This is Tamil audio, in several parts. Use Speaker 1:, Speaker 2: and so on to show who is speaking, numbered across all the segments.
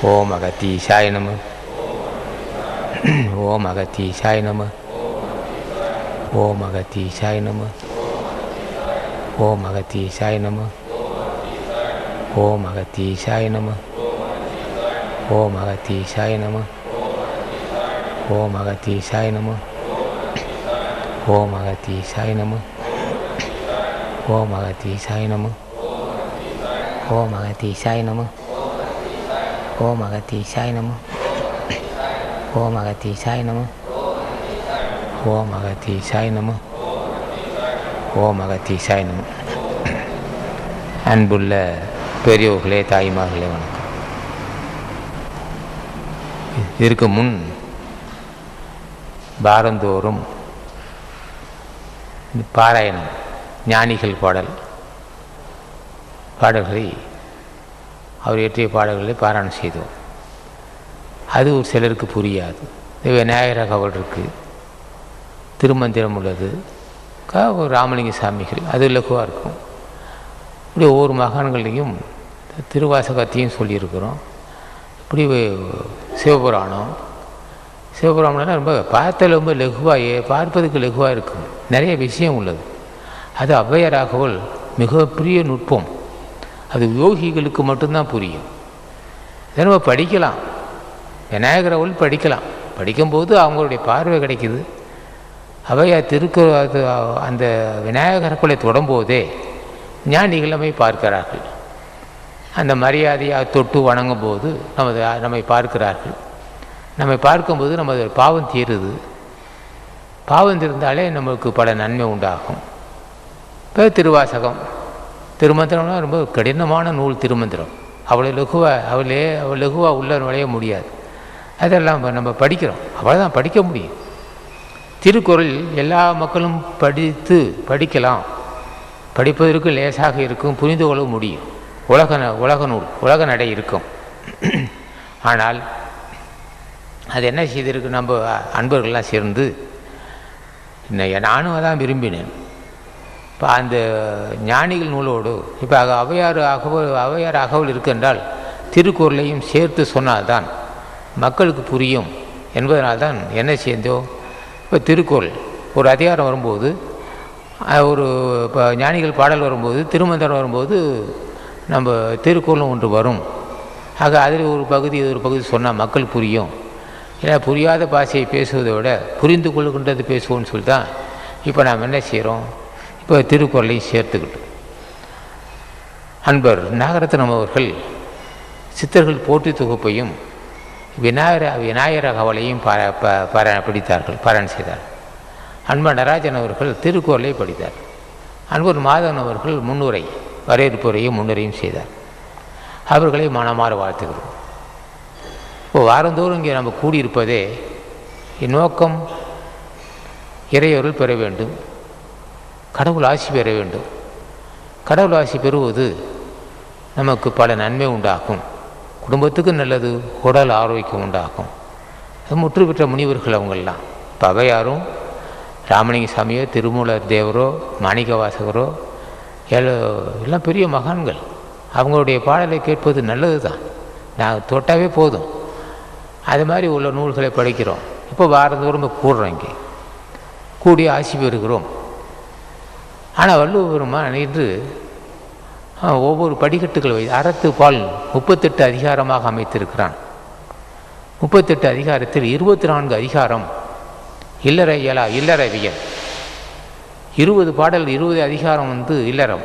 Speaker 1: ஓம் அகத்தீசாய நம. ஓம் அகத்தீசாய நம. ஓம் அகத்தீசாய நம. ஓம் அகத்தீசாய நம. ஓம் அகத்தீசாய நம. ஓம் அகத்தீசாய நம. ஓம் அகத்தீசாய நம. ஓம் அகத்தீசாய நம. ஓம் அகத்தீசாய நம. ஓம் அகத்தீசாய நம. ஓம் அகத்தீசாய நம. ஓம் அகத்தீசாய நம. ஓம் அகத்தீசாய நம. ஓம் அகத்தீசாய நம. அன்புள்ள பெரியோர்களே, தாய்மார்களே, வணக்கம். இதற்கு முன் வாரந்தோறும் பாராயணம், ஞானிகள் பாடல்களை அவர் இயற்றிய பாடல்களை பாராயணம் செய்தோம். அது ஒரு சிலருக்கு புரியாது. விநாயகர் அகவல் இருக்குது, திருமந்திரம் உள்ளது, ராமலிங்க சாமிகள், அது இலகுவாக இருக்கும். இப்படி ஒவ்வொரு மகான்களையும் திருவாசகத்தையும் சொல்லியிருக்கிறோம். இப்படி சிவபுராணம்லாம் ரொம்ப பார்த்தால் ரொம்ப லகுவாக, பார்ப்பதுக்கு லகுவாக இருக்கும். நிறைய விஷயம் உள்ளது. அது ஔவையார் அகவல் மிகப்பெரிய நுட்பம். அது யோகிகளுக்கு மட்டும்தான் புரியும். இதை நம்ம படிக்கலாம், விநாயகர் அகவல் படிக்கலாம். படிக்கும்போது அவங்களுடைய பார்வை கிடைக்குது. ஔவையார் அது அந்த விநாயகர் அகவலை தொடும்போதே ஞானிகளமை பார்க்கிறார்கள். அந்த மரியாதையாக தொட்டு வணங்கும் போது நம்மை பார்க்கிறார்கள். நம்மை பார்க்கும்போது நமது பாவம் தீருது. பாவம் தீர்ந்தாலே நமக்கு பல நன்மை உண்டாகும். இப்போ திருவாசகம், திருமந்திரம்னா ரொம்ப கடினமான நூல். திருமந்திரம் அவ்வளோ லகுவாக உள்ள நுழைய முடியாது. அதெல்லாம் நம்ம படிக்கிறோம், அவ்வளோதான் படிக்க முடியும். திருக்குறள் எல்லா மக்களும் படிக்கலாம். படிப்பதற்கு லேசாக இருக்கும், புரிந்து கொள்ள முடியும். உலக நூல், உலக நடை இருக்கும். ஆனால் அது என்ன செய்திருக்கு, நம்ம அன்பர்கள்லாம் சேர்ந்து நானும் அதான் விரும்பினேன். இப்போ அந்த ஞானிகள் நூலோடு இப்போ ஔவையார் அகவல் இருக்கின்றால் திருக்குறளையும் சேர்த்து சொன்னால்தான் மக்களுக்கு புரியும் என்பதனால்தான் என்ன செய்தோம். இப்போ திருக்குறள் ஒரு அதிகாரம் வரும்போது, ஒரு இப்போ ஞானிகள் பாடல் வரும்போது, திருமந்திரம் வரும்போது நம்ம திருக்குறளும் ஒன்று வரும். ஆக அதில் ஒரு பகுதி சொன்னால் மக்கள் புரியும். ஏன்னா புரியாத பாஷையை பேசுவதை விட புரிந்து கொள்கின்றது பேசுவோம்னு சொல்லி தான் இப்போ நாம் என்ன செய்கிறோம், இப்போ திருக்குறளையும் சேர்த்துக்கிட்டோம். அன்பர் நாகரத்னம் அவர்கள் சித்தர்கள் போற்றி தொகுப்பையும் விநாயகர் அகவலையும் பாராயணம் செய்தார். அன்பர் நடராஜன் அவர்கள் திருக்குறளை படித்தார். அன்பர் மாதவன் அவர்கள் முன்னுரை, வரவேற்புரையும் முன்னுரையும் செய்தார். அவர்களை மனமாற வாழ்த்துகிறோம். இப்போ வாரந்தோறும் இங்கே நம்ம கூடியிருப்பதே நோக்கம் இறையொருள் பெற வேண்டும், கடவுள் ஆசி பெற வேண்டும். கடவுள் ஆசி பெறுவது நமக்கு பல நன்மை உண்டாகும், குடும்பத்துக்கு நல்லது, உடல் ஆரோக்கியம் உண்டாகும். அது முற்று பெற்ற முனிவர்கள் அவங்கெல்லாம். இப்போ ஔவையாரும் ராமலிங்க சாமியோ, திருமூலர் தேவரோ, மாணிக்க வாசகரோ எல்லாம் பெரிய மகான்கள். அவங்களுடைய பாடலை கேட்பது நல்லது தான், நான் தொட்டாவே போதும். அது மாதிரி உள்ள நூல்களை படிக்கிறோம். இப்போ வாரந்தோறும் கூடுறோம், இங்கே கூடி ஆசி பெறுகிறோம். ஆனால் வள்ளுவருமான் இன்று ஒவ்வொரு படிக்கட்டுகள் அறத்துப்பால் 38 அதிகாரமாக அமைத்திருக்கிறான். 38 அதிகாரத்தில் 24 அதிகாரம் இல்லறவியல், 20 பாடல், 20 அதிகாரம் இல்லறம்,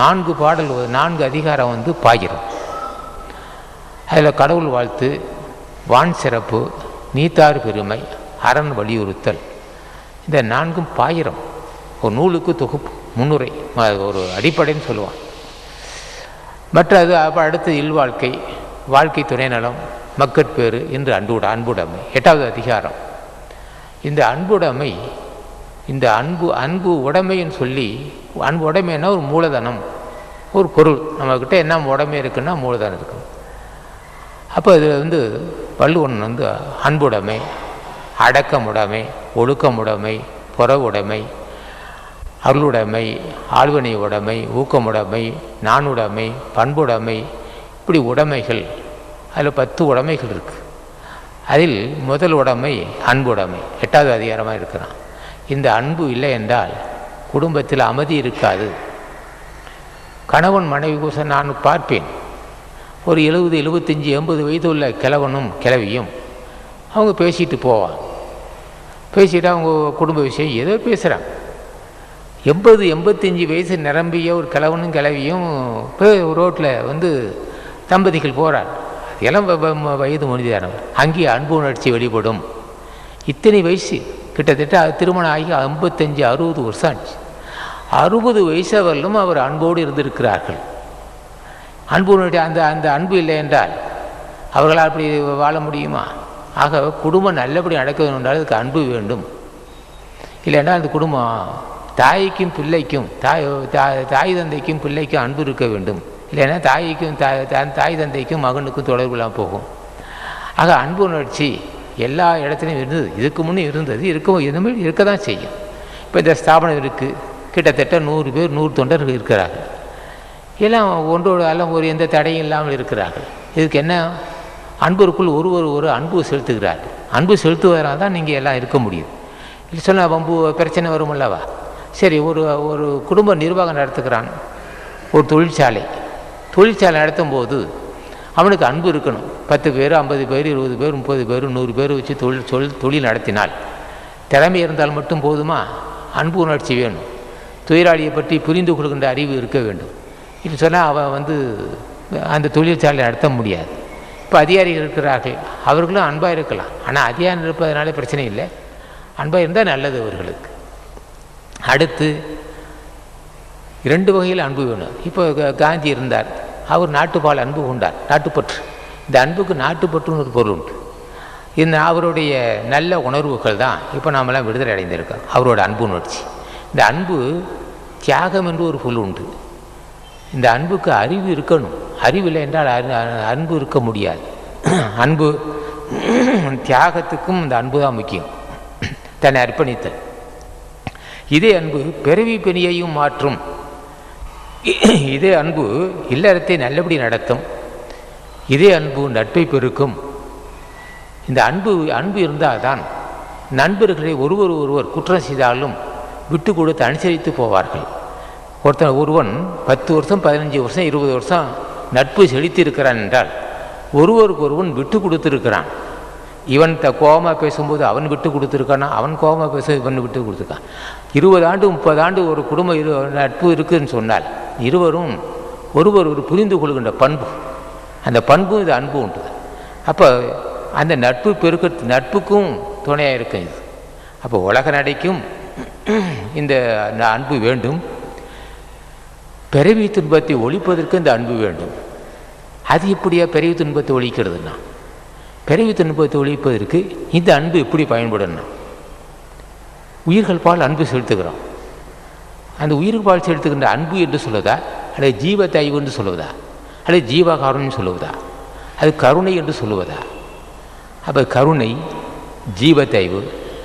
Speaker 1: 4 அதிகாரம் பாயிரம். அதில் கடவுள் வாழ்த்து, வான் சிறப்பு, நீத்தார் பெருமை, அரண் வலியுறுத்தல், இந்த 4 பாயிரம். ஒரு நூலுக்கு தொகுப்பு, முன்னுரை, ஒரு அடிப்படைன்னு சொல்லுவான். மற்றது அடுத்து இல்வாழ்க்கை, வாழ்க்கை துணைநலம், மக்கட்பேறு என்று அன்புடைமை 8வது அதிகாரம். இந்த அன்புடைமை, இந்த அன்பு உடைமைன்னு சொல்லி, அன்பு உடைமைன்னா ஒரு மூலதனம், ஒரு பொருள். நம்மக்கிட்ட என்ன உடைமை இருக்குன்னா மூலதனம் இருக்கு. அப்போ இதில் வள்ளுவன் அன்புடைமை, அடக்கமுடைமை, ஒழுக்கமுடைமை, புறவுடைமை, அருளுடைமை, ஆழ்வினை உடைமை, ஊக்கமுடைமை, நானுடைமை, பண்புடைமை, இப்படி உடைமைகள் அதில் 10 உடைமைகள் இருக்குது. அதில் முதல் உடைமை அன்பு உடைமை, 8வது அதிகாரமாக இருக்கிறான். இந்த அன்பு இல்லை என்றால் குடும்பத்தில் அமைதி இருக்காது. கணவன் மனைவி கோசம் நான் பார்ப்பேன், ஒரு 70, 75, 80 வயது உள்ள கிழவனும் கிழவியும் அவங்க பேசிட்டு போவாங்க. பேசிட்டு அவங்க குடும்ப விஷயம் ஏதோ பேசுகிறாங்க. 80, 85 வயசு நிரம்பிய ஒரு கிழவனும் கிழவியும் ரோட்டில் வந்து தம்பதிகள் போகிறார். இளம் வயது மனிதர், அங்கே அன்பு உணர்ச்சி வெளிப்படும். இத்தனை வயசு கிட்டத்தட்ட திருமணம் ஆகி 55, 60 வருஷம் ஆச்சு. 60 வயசு வரலும் அவர் அன்போடு இருந்திருக்கிறார்கள். அன்பு உணர்ச்சி அந்த அன்பு இல்லை என்றால் அவர்களால் அப்படி வாழ முடியுமா? ஆக குடும்பம் நல்லபடி நடக்க வேண்டும் என்றால் அதுக்கு அன்பு வேண்டும். இல்லைன்னா அந்த குடும்பம் தாய்க்கும் பிள்ளைக்கும் தாய் தந்தைக்கும் பிள்ளைக்கும் அன்பு இருக்க வேண்டும். இல்லைன்னா தாய்க்கும் தாய் தந்தைக்கும் மகனுக்கும் தொடர்பு இல்லாமல் போகும். ஆக அன்பு உணர்ச்சி எல்லா இடத்துலையும் இருந்தது, இதுக்கு முன்னே இருந்தது, இனிமேல் இருக்க தான் செய்யும். இப்போ இந்த ஸ்தாபனம் இருக்குது, கிட்டத்தட்ட 100 பேர் 100 தொண்டர்கள் இருக்கிறார்கள். எல்லாம் ஒன்றோடு எல்லாம் ஒரு எந்த தடையும் இல்லாமல் இருக்கிறார்கள். இதுக்கு என்ன? அன்பருக்குள் ஒரு அன்பு செலுத்துகிறார்கள். அன்பு செலுத்துவதனால் தான் நீங்கள் எல்லாம் இருக்க முடியும். இல்லை சொன்னால் வம்பு பிரச்சனை வரும் அல்லவா? சரி, ஒரு குடும்ப நிர்வாகம் நடத்துகிறான், ஒரு தொழிற்சாலை நடத்தும் போது அவனுக்கு அன்பு இருக்கணும். 10 பேர் 50 பேர் 20 பேர் 30 பேர் 100 பேர் வச்சு தொழில் நடத்தினால் திறமை இருந்தால் மட்டும் போதுமா? அன்பு உணர்ச்சி வேணும். தொழிலாளியை பற்றி புரிந்து கொள்கின்ற அறிவு இருக்க வேண்டும். இது சொன்னால் அவன் வந்து அந்த தொழிற்சாலை நடத்த முடியாது. இப்போ அதிகாரிகள் இருக்கிறார்கள், அவர்களும் அன்பாக இருக்கலாம். ஆனால் அதிகாரம் இருப்பதனால பிரச்சனை இல்லை, அன்பாக இருந்தால் நல்லது அவர்களுக்கு. அடுத்து 2 வகையில் அன்பு வேணும். இப்போ காந்தி இருந்தார், அவர் நாட்டுப்பால் அன்பு கொண்டார், நாட்டுப்பற்று. இந்த அன்புக்கு நாட்டுப்பற்றுன்னு ஒரு பொருள் உண்டு. இந்த அவருடைய நல்ல உணர்வுகள் தான் இப்போ நாமெல்லாம் விடுதலை அடைந்திருக்கோம். அவரோட அன்பு உணர்ச்சி. இந்த அன்பு தியாகம் என்று ஒரு பொருள் உண்டு. இந்த அன்புக்கு அறிவு இருக்கணும். அறிவு இல்லை என்றால் அன்பு இருக்க முடியாது. அன்பு தியாகத்துக்கும் இந்த அன்பு தான் முக்கியம், தன்னை அர்ப்பணித்தல். இதே அன்பு பிறவி பிணியையும் மாற்றும். இதே அன்பு இல்லறத்தை நல்லபடி நடத்தும். இதே அன்பு நட்பை பெருக்கும். இந்த அன்பு இருந்தால் தான் நண்பர்களை ஒருவர் குற்றம் செய்தாலும் விட்டு கொடுத்து அனுசரித்து போவார்கள். ஒருவன் 10 வருஷம் 15 வருஷம் 20 வருஷம் நட்பு செலுத்தி இருக்கிறான் என்றால் ஒருவருக்கொருவன் விட்டு கொடுத்துருக்கிறான். இவன் கோபமாக பேசும்போது அவன் விட்டு கொடுத்துருக்கானா, அவன் கோபமாக பேச இவன் விட்டு கொடுத்துருக்கான். 20 ஆண்டு 30 ஆண்டு ஒரு குடும்ப நட்பு இருக்குதுன்னு சொன்னால் இருவரும் ஒருவர் புரிந்து கொள்கின்ற பண்பு, அந்த பண்பு இது அன்பு உண்டு. அப்போ அந்த நட்பு நட்புக்கும் துணையாக இருக்கும் இது. அப்போ உலக நடைக்கும் இந்த அன்பு வேண்டும். பிறவி துன்பத்தை ஒழிப்பதற்கு இந்த அன்பு வேண்டும். அது எப்படியா பிறவி துன்பத்தை ஒழிக்கிறதுனா? பிறவி துன்பத்தை ஒழிப்பதற்கு இந்த அன்பு எப்படி பயன்படணும்? உயிர்கள் பால் அன்பு செலுத்துகிறோம். அந்த உயிர்கள் பால் செலுத்துகின்ற அன்பு என்று சொல்லுவதா, அல்லது ஜீவத்தைவு என்று சொல்லுவதா, அல்லது ஜீவகாருண்யம் சொல்லுவதா, அது கருணை என்று சொல்லுவதா? அப்போ கருணை, ஜீவத்தைவு,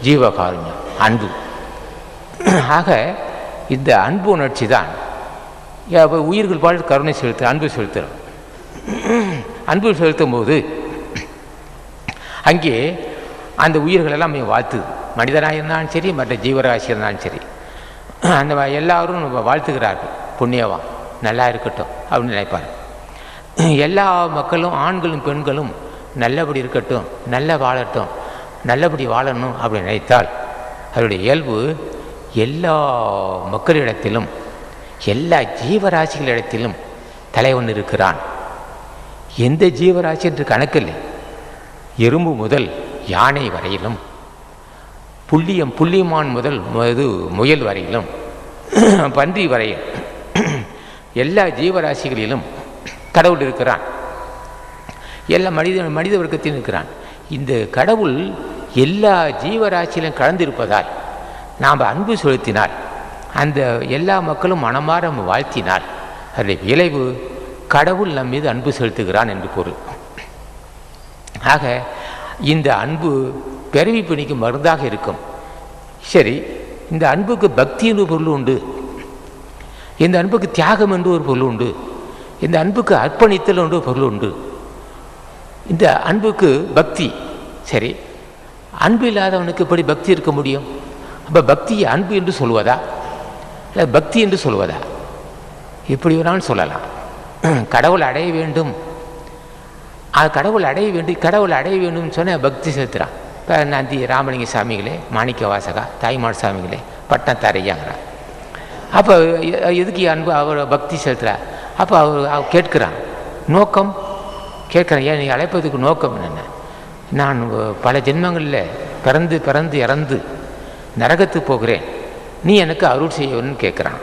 Speaker 1: ஜீவகாருண்யம், அன்பு. ஆக இந்த அன்பு உணர்ச்சி தான் உயிர்கள் பால் கருணை அன்பு செலுத்துகிறோம். அன்பு செலுத்தும் போது அங்கே அந்த உயிர்களெல்லாம் வாழ்த்து, மனிதனாக இருந்தாலும் சரி மற்ற ஜீவராசி இருந்தாலும் சரி, அந்த எல்லாரும் வாழ்த்துகிறார்கள். புண்ணியவான் நல்லா இருக்கட்டும் அப்படின்னு நினைப்பார். எல்லா மக்களும் ஆண்களும் பெண்களும் நல்லபடி இருக்கட்டும், நல்லா வாழட்டும், நல்லபடி வாழணும் அப்படின்னு நினைத்தால் அவருடைய இயல்பு எல்லா மக்களிடத்திலும் எல்லா ஜீவராசிகளிடத்திலும் தலைவன் இருக்கிறான். எந்த ஜீவராசி என்று கணக்கில்லை. எறும்பு முதல் யானை வரையிலும், புள்ளிமான் முதல் முயல் வரையிலும், பன்றி வரையில் எல்லா ஜீவராசிகளிலும் கடவுள் இருக்கிறான். எல்லா மனித வர்க்கத்திலும் இருக்கிறான். இந்த கடவுள் எல்லா ஜீவராசியிலும் கலந்திருப்பதால் நாம் அன்பு செலுத்தினால், அந்த எல்லா மக்களும் மனமாற வாழ்த்தினால் அதனுடைய விளைவு கடவுள் நம் மீது அன்பு செலுத்துகிறான் என்று பொருள். ஆக இந்த அன்பு பிறவி பிணிக்கு மருந்தாக இருக்கும். சரி, இந்த அன்புக்கு பக்தி என்று பொருள் உண்டு, இந்த அன்புக்கு தியாகம் என்று ஒரு பொருள் உண்டு, இந்த அன்புக்கு அர்ப்பணித்தல் என்று பொருள் உண்டு. இந்த அன்புக்கு பக்தி. சரி, அன்பு இல்லாதவனுக்கு எப்படி பக்தி இருக்க முடியும்? அப்போ பக்தியை அன்பு என்று சொல்வதா இல்லை பக்தி என்று சொல்வதா? எப்படி வேணாலும் சொல்லலாம். கடவுள் அடைய வேண்டும், கடவுள் அடைய வேண்டும்னு சொன்னால் பக்தி செலுத்துகிறான். இப்போ நந்தி ராமலிங்க சாமிகளே, மாணிக்க வாசகா, தாய்மார் சாமிகளே, பட்டத்தாரையாங்கிறான். அப்போ எதுக்கு அன்பு அவர் பக்தி செலுத்துகிறார்? அப்போ அவர் கேட்குறான், நோக்கம் கேட்குறேன், ஏன் நீ அழைப்பதுக்கு நோக்கம் என்னென்ன? நான் பல ஜென்மங்களில் பிறந்து பிறந்து இறந்து நரகத்துக்கு போகிறேன், நீ எனக்கு அருள் செய்யணும்னு கேட்குறான்.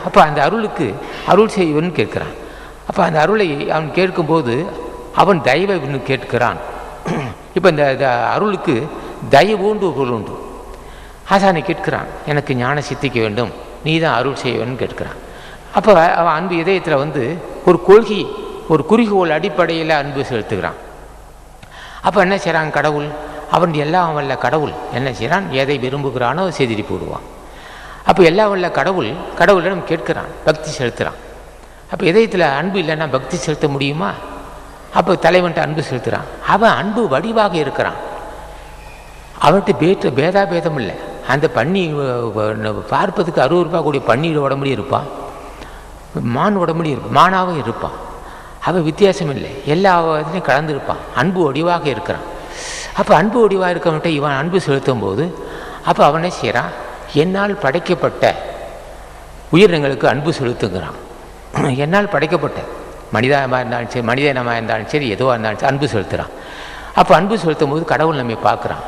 Speaker 1: அப்போ அந்த அருளுக்கு அருள் செய்யணும்னு கேட்குறான். அப்போ அந்த அருளை அவன் கேட்கும்போது அவன் தயவுன்னு கேட்கிறான். இப்போ இந்த அருளுக்கு தயவுண்டு பொருள் உண்டு. ஆசானை கேட்கிறான், எனக்கு ஞான சித்திக்க வேண்டும், நீ தான் அருள் செய்யணும்னு கேட்குறான். அப்போ அவன் அன்பு இதயத்தில் ஒரு கொள்கை, ஒரு குறிக்கோள் அடிப்படையில் அன்பு செலுத்துகிறான். அப்போ என்ன செய்கிறான் கடவுள்? அவன் எல்லாம் வல்ல கடவுள் என்ன செய்கிறான்? எதை விரும்புகிறானோ செய்தி போடுவான். அப்போ எல்லாம் வல்ல கடவுளிடம் கேட்கிறான், பக்தி செலுத்துகிறான். அப்போ இதயத்தில் அன்பு இல்லைன்னா பக்தி செலுத்த முடியுமா? அப்போ தலைவன்ட்டு அன்பு செலுத்துகிறான். அவன் அன்பு வடிவாக இருக்கிறான். அவன்கிட்ட பேதாபேதம் இல்லை. அந்த பன்னி பார்ப்பதுக்கு 60 ரூபா கூடிய பன்னீர் உடம்புலையும் இருப்பான், மான் உடம்புலையும் இருப்பான், மானாகவும் இருப்பான். அவன் வித்தியாசம் இல்லை, எல்லா இதுலையும் கலந்துருப்பான். அன்பு வடிவாக இருக்கிறான். அப்போ அன்பு வடிவாக இருக்கவன்ட்ட இவன் அன்பு செலுத்தும் போது அப்போ அவனை செய்கிறான், என்னால் படைக்கப்பட்ட உயிரினங்களுக்கு அன்பு செலுத்துங்கிறான். என்னால் படைக்கப்பட்ட மனிதனமாக இருந்தாலும் சரி, மனிதனமாக இருந்தாலும் சரி, எதுவாக இருந்தாலும் சரி அன்பு செலுத்துகிறான். அப்போ அன்பு செலுத்தும் போது கடவுள் நம்மை பார்க்குறான்.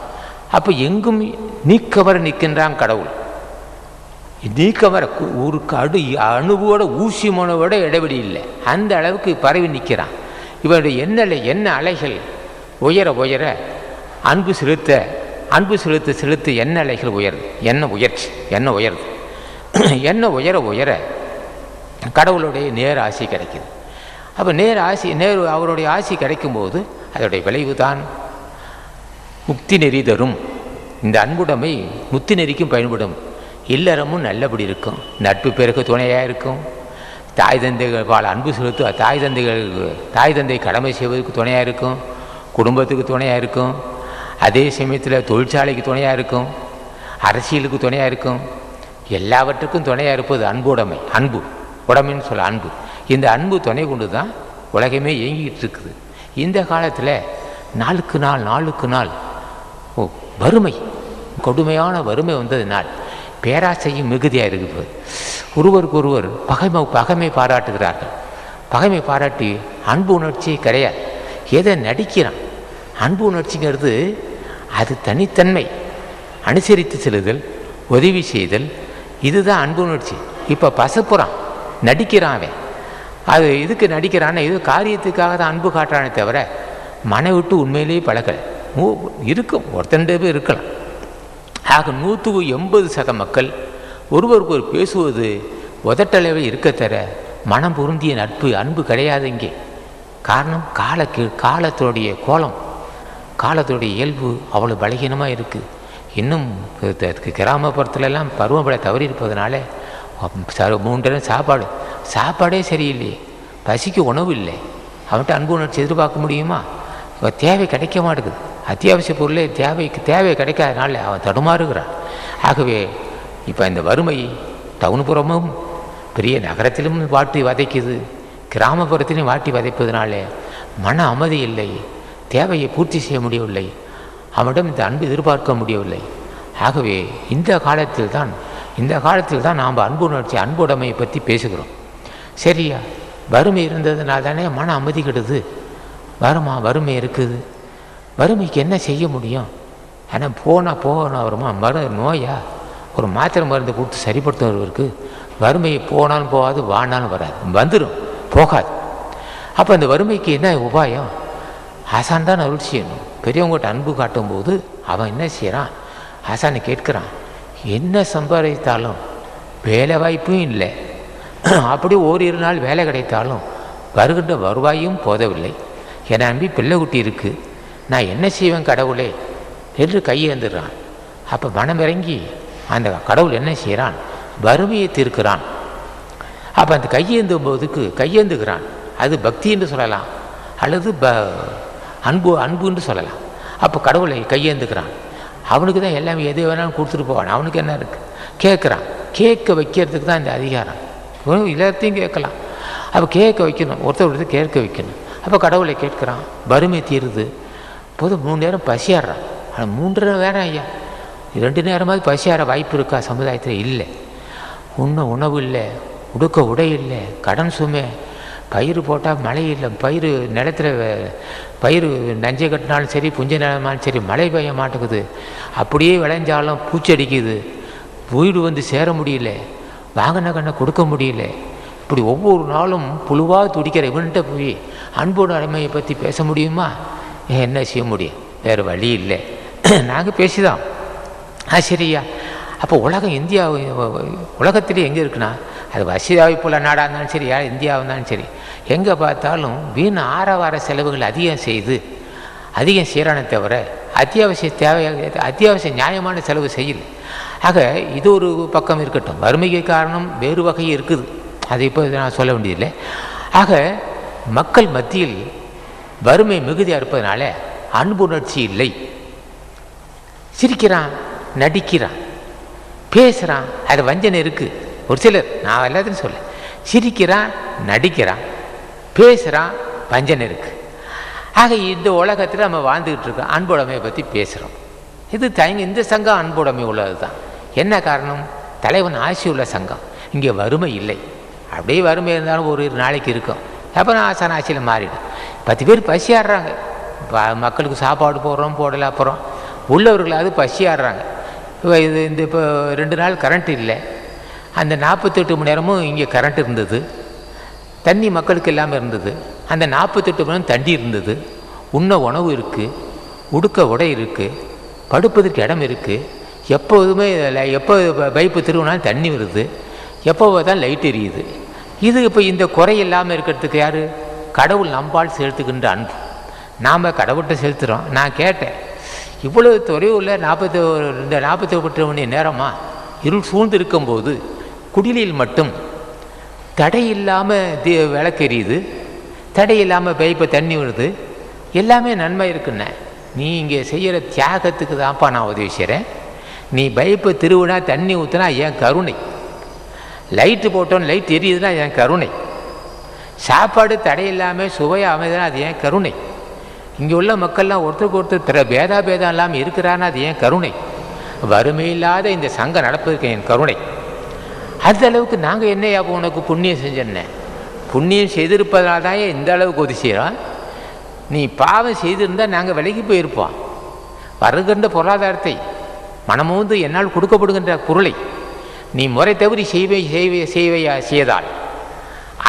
Speaker 1: அப்போ எங்கும் நீக்கவர நிற்கின்றான் கடவுள். நீக்கவர ஒரு அணுவோட ஊசி மனவோட இடைவெளி இல்லை, அந்த அளவுக்கு பரவி நிற்கிறான். இவனுடைய என்ன அலைகள் உயர உயர அன்பு செலுத்த என்ன அலைகள் உயருது, என்ன உயருது, என்ன உயர உயர கடவுளுடைய நேர் ஆசி கிடைக்குது. அப்போ அவருடைய ஆசி கிடைக்கும்போது அதோடைய விளைவு தான் முக்தி நெறி தரும். இந்த அன்புடைமை முக்தி நெறிக்கும் பயன்படும். இல்லறமும் நல்லபடி இருக்கும், நட்பு பிறகு துணையாக இருக்கும். தாய் தந்தைகள் பால் அன்பு செலுத்து தாய் தந்தை கடமை செய்வதற்கு துணையாக இருக்கும், குடும்பத்துக்கு துணையாக இருக்கும், அதே சமயத்தில் தொழிற்சாலைக்கு துணையாக இருக்கும், அரசியலுக்கு துணையாக இருக்கும். எல்லாவற்றுக்கும் துணையாக இருப்பது அன்புடைமை. அன்பு உடைமைன்னு சொல்ல அன்பு. இந்த அன்பு துணை கொண்டு தான் உலகமே இயங்கிட்டு இருக்குது. இந்த காலத்தில் நாளுக்கு நாள் வறுமை, கொடுமையான வறுமை வந்ததினால் பேராசையும் மிகுதியாக இருக்குது. ஒருவருக்கு ஒருவர் பகைமை பாராட்டுகிறார்கள். பகைமை பாராட்டி அன்பு உணர்ச்சியே கிடையாது, எதை நடிக்கிறான். அன்பு உணர்ச்சிங்கிறது அது தனித்தன்மை, அனுசரித்து செல்லுதல், உதவி செய்தல், இதுதான் அன்பு உணர்ச்சி. இப்போ பசப்புறான், நடிக்கிறான். அவன் அது இதுக்கு நடிக்கிறான்னு இது காரியத்துக்காக தான் அன்பு காட்டுறானே தவிர மனை விட்டு உண்மையிலேயே பழகலை. இருக்கும், ஒருத்தண்டே பேர் இருக்கலாம். ஆக 180% மக்கள் ஒருவருக்கு ஒரு பேசுவது உதட்டளவில் இருக்க தர மனம் பொருந்திய அன்பு கிடையாது இங்கே. காரணம் காலத்தோடைய கோலம், காலத்தோடைய இயல்பு அவ்வளோ பலகீனமாக இருக்குது. இன்னும் கிராமப்புறத்துலலாம் பருவமழை தவறி இருப்பதனால 3 நேரம் சாப்பாடே சரியில்லையே, பசிக்கு உணவு இல்லை. அவன்கிட்ட அன்பு உணர்ச்சி எதிர்பார்க்க முடியுமா? தேவை கிடைக்க மாட்டேங்குது. அத்தியாவசிய பொருளே தேவை கிடைக்காதனால அவன் தடுமாறுகிறான். ஆகவே இப்போ இந்த வறுமை டவுன்புறமும் பெரிய நகரத்திலும் வாட்டி வதைக்குது, கிராமப்புறத்திலும் வாட்டி வதைப்பதனால மன அமைதி இல்லை, தேவையை பூர்த்தி செய்ய முடியவில்லை, அவனிடம் இந்த அன்பு எதிர்பார்க்க முடியவில்லை. ஆகவே இந்த காலத்தில் தான் நாம் அன்பு உணர்ச்சி அன்புடைமையை பற்றி பேசுகிறோம். சரியா? வறுமை இருந்ததுனால தானே மன அமைதி கெடுது. வறுமை இருக்குது, வறுமைக்கு என்ன செய்ய முடியும்? ஆனால் போனால் வருமா? நோயா ஒரு மாத்திரை மருந்து கொடுத்து சரிப்படுத்துவதற்கு வறுமையை போனாலும் போகாது, வானாலும் வராது, வந்துடும், போகாது. அப்போ அந்த வறுமைக்கு என்ன உபாயம்? ஆசான் தான் அருள் செய்யணும். பெரியவங்ககிட்ட அன்பு காட்டும்போது அவன் என்ன செய்கிறான்? ஆசானை கேட்குறான், என்ன சம்பாதித்தாலும் வேலை வாய்ப்பும் இல்லை, அப்படி ஓரிரு நாள் வேலை கிடைத்தாலும் வருகின்ற வருவாயும் போதவில்லை, என்னை நம்பி பிள்ளை குட்டி இருக்குது, நான் என்ன செய்வேன் கடவுளே என்று கையேந்துறான். அப்போ மனம் இறங்கி அந்த கடவுள் என்ன செய்கிறான்? வறுமையை தீர்க்கிறான். அப்போ அந்த கையேந்தும்போதுக்கு கையேந்துகிறான். அது பக்தி என்று சொல்லலாம், அல்லது அன்புன்னு சொல்லலாம். அப்போ கடவுளை கையேந்துக்கிறான். அவனுக்கு தான் எல்லாமே எது வேணாலும் கொடுத்துட்டு போவான். அவனுக்கு என்ன இருக்குது? கேட்குறான். கேட்க வைக்கிறதுக்கு தான் இந்த அதிகாரம். எல்லாத்தையும் கேட்கலாம். அப்போ கேட்க வைக்கணும், ஒருத்தர் கேட்க வைக்கணும். அப்போ கடவுளை கேட்குறான். வறுமை தீருது. போது 3 நேரம் பசியாடுறான். ஆனால் 3 நேரம் ஐயா 2 நேரமாவது பசியாற வாய்ப்பு இருக்கா சமுதாயத்தில்? இல்லை. உணவு இல்லை, உடுக்க உடை இல்லை, கடன் சுமை, பயிர் போட்டால் மழை இல்லை, பயிர் நிலத்தில் பயிர் நஞ்சை கட்டினாலும் சரி புஞ்சை நிலமாலும் சரி மழை பெய்ய மாட்டேங்குது, அப்படியே விளைஞ்சாலும் பூச்சடிக்குது, வீடு வந்து சேர முடியல, வாங்கின கண்ணை கொடுக்க முடியல. இப்படி ஒவ்வொரு நாளும் புழுவாக துடிக்கிற இவன்கிட்ட போய் அன்போட அடிமையை பற்றி பேச முடியுமா? என்ன செய்ய முடியும்? வேறு வழி இல்லை. நாங்கள் பேசிதான் சரியா. அப்போ உலகம் இந்தியா உலகத்திலே எங்கே இருக்குன்னா, அது ரஷ்யாவை போல் நாடாக இருந்தாலும் சரி, இந்தியாவாக இருந்தாலும் சரி, எங்கே பார்த்தாலும் வீண் ஆரவார செலவுகள் அதிகம் செய்கிறானே தவிர அத்தியாவசிய நியாயமான செலவு செய்யலை. ஆக இது ஒரு பக்கம் இருக்கட்டும். வறுமைக்கு காரணம் வேறு வகை இருக்குது, அதை இப்போ நான் சொல்ல வேண்டியதில்லை. ஆக மக்கள் மத்தியில் வறுமை மிகுதியாக இருப்பதனால அன்புணர்ச்சி இல்லை. சிரிக்கிறான், நடிக்கிறான், பேசுகிறான், அது வஞ்சனை இருக்குது. ஒரு சிலர், நான் எல்லாத்தையும் சொல்ல, சிரிக்கிறான், நடிக்கிறான், பேசுகிறான், வஞ்சனை இருக்குது. ஆக இந்த உலகத்தில் நம்ம வாழ்ந்துக்கிட்டு இருக்கோம். அன்புடைமையை பற்றி பேசுகிறோம். இது இந்த சங்கம் அன்புடைமை உள்ளது தான். என்ன காரணம்? தலைவன் ஆசி உள்ள சங்கம். இங்கே வறுமை இல்லை. அப்படியே வறுமை இருந்தாலும் ஒரு நாளைக்கு இருக்கும். அப்புறம் ஆசான ஆட்சியில் மாறிடும். 10 பேர் பசியாடுறாங்க. மக்களுக்கு சாப்பாடு போடுறோம், போடலை. அப்புறம் உள்ளவர்களாவது பசியாடுறாங்க. இப்போ 2 நாள் கரண்ட் இல்லை. அந்த 48 மணி நேரமும் இங்கே கரண்ட் இருந்தது. தண்ணி மக்களுக்கு இல்லாமல் இருந்தது. அந்த 48 மணி நேரம் தண்ணி இருந்தது. உண்ண உணவு இருக்குது, உடுக்க உடை இருக்குது, படுப்பதற்கு இடம் இருக்குது. எப்போதுமே எப்போ பைப்பு திருவினாலும் தண்ணி வருது, எப்போ தான் லைட் எரியுது. இது இப்போ இந்த குறை இல்லாமல் இருக்கிறதுக்கு யார்? கடவுள் நம்பால் செலுத்துகின்ற அன்பு. நாம் கடவுள்கிட்ட செலுத்துகிறோம். நான் கேட்டேன், இவ்வளவு தொலைவில் 48 மணி நேரமாக இருள் சூழ்ந்து இருக்கும்போது குடிலில் மட்டும் தடை இல்லாமல் விளக்கு எரியுது, தடை இல்லாமல் பைப்பை தண்ணி வருது, எல்லாமே நன்மை இருக்குண்ணே. நீ இங்கே செய்கிற தியாகத்துக்கு தான்ப்பா நான் உதவி செய்கிறேன். நீ பைப்பை திருவினா தண்ணி ஊற்றினா என் கருணை, லைட்டு போட்டோன்னு லைட் எரியுதுன்னா என் கருணை, சாப்பாடு தடை இல்லாமல் சுவையாக அமைதுன்னா அது ஏன் கருணை, இங்கே உள்ள மக்கள்லாம் ஒருத்தருக்கு ஒருத்தர் பேதம் இல்லாமல் இருக்கிறான்னா அது ஏன் கருணை, வறுமையில்லாத இந்த சங்கம் நடப்பதற்கு என் கருணை. அந்த அளவுக்கு நாங்கள் என்னையா உனக்கு புண்ணியம் செஞ்சேன்னே? புண்ணியம் செய்திருப்பதனால தான் இந்த அளவுக்கு உதவி செய்கிறோம். நீ பாவம் செய்திருந்தால் நாங்கள் விலகி போயிருப்போம். வருகின்ற பொருளாதாரத்தை மனமோந்து என்னால் கொடுக்கப்படுகின்ற பொருளை நீ முறை தவறி செய்தால்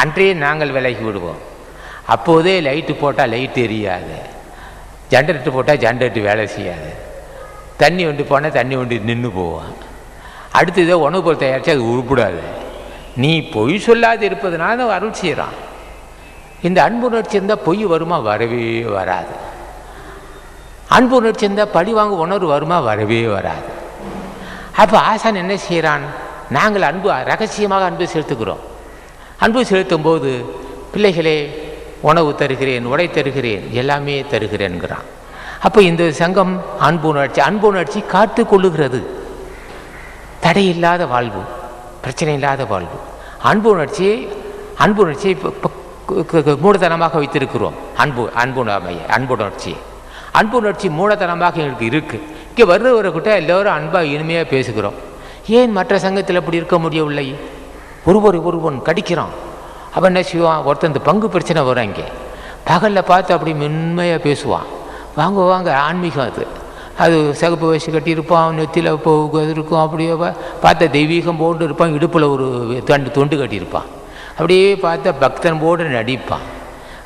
Speaker 1: அன்றையே நாங்கள் விலகி விடுவோம். அப்போதே லைட்டு போட்டால் லைட்டு எரியாது, ஜென்ரேட்டர் போட்டால் ஜென்ரேட்டர் வேலை செய்யாது, தண்ணி வண்டி போனால் தண்ணி வண்டி நின்று போவான். அடுத்து இதை உணவு பொருள் தயாரித்து அது உருப்பிடாது. நீ பொய் சொல்லாது இருப்பதுனால தான் அருள் செய்கிறான். இந்த அன்பு உணர்ச்சி இருந்தால் பொய் வருமா? வரவே வராது. அன்பு உணர்ச்சி இருந்தால் பழி வாங்க உணர்வு வருமா? வரவே வராது. அப்போ ஆசான் என்ன செய்கிறான்? நாங்கள் ரகசியமாக அன்பு செலுத்துகிறோம். அன்பு செலுத்தும் போது பிள்ளைகளே உணவு தருகிறேன், உடை தருகிறேன், எல்லாமே தருகிறேன்கிறான். அப்போ இந்த சங்கம் அன்பு உணர்ச்சி காத்து கொள்ளுகிறது. தடையில்லாத வாழ்வு, பிரச்சனை இல்லாத வாழ்வு. அன்பு உணர்ச்சியை மூடத்தனமாக வைத்திருக்கிறோம். அன்பு உணர்ச்சி மூடத்தனமாக எங்களுக்கு இருக்குது. இங்கே வர்றவர்கிட்ட எல்லோரும் அன்பாக இனிமையாக பேசுகிறோம். ஏன் மற்ற சங்கத்தில் அப்படி இருக்க முடியவில்லை? ஒருவன் கடிக்கிறான். அவன் என்ன செய்வான்? ஒருத்தன் இந்த பங்கு பிரச்சனை வரும். இங்கே பகலில் பார்த்து அப்படி மென்மையாக பேசுவான். வாங்க ஆன்மீகம் அது சிகப்பு வயசு கட்டியிருப்பான், நெத்தியில் இருக்கும், அப்படியே பார்த்தா தெய்வீகம் போட்டு இருப்பான், இடுப்பில் ஒரு தொண்டு கட்டியிருப்பான், அப்படியே பார்த்தா பக்தன் போட்டு நடிப்பான்.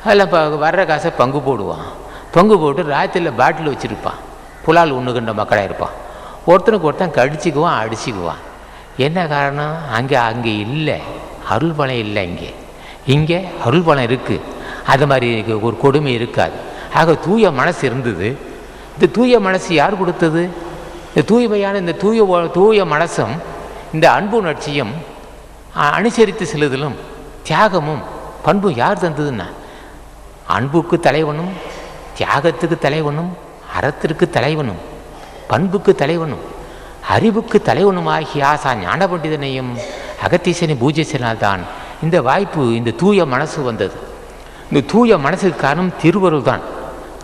Speaker 1: அதில் வர்ற காசை பங்கு போடுவான். பங்கு போட்டு ராத்திரியில் பாட்டில் வச்சுருப்பான். புலால் உண்ணுகின்ற மக்களாக இருப்பான். ஒருத்தனுக்கு ஒருத்தன் கடிச்சிக்குவான், அடிச்சுக்குவான். என்ன காரணம்? அங்கே இல்லை, அருள் பலம் இல்லை. இங்கே அருள் பலம் இருக்குது. அது மாதிரி ஒரு கொடுமை இருக்காது. ஆக தூய மனசு இருந்தது. இந்த தூய மனசு யார் கொடுத்தது? இந்த தூய்மையான இந்த தூய மனசும் இந்த அன்பு உணர்ச்சியும் அனுசரித்து செல்லுதலும் தியாகமும் பண்பும் யார் தந்ததுன்னா அன்புக்கு தலைவனும், தியாகத்துக்கு தலைவனும், அறத்திற்கு தலைவனும், பண்புக்கு தலைவனும், அறிவுக்கு தலைவனுமாகிய ஆசா ஞான பண்டிதனையும் அகத்தீசனை பூஜிச்சினால்தான் இந்த வாய்ப்பு, இந்த தூய மனசு வந்தது. இந்த தூய மனசுக்கு காரணம் திருவருள் தான்.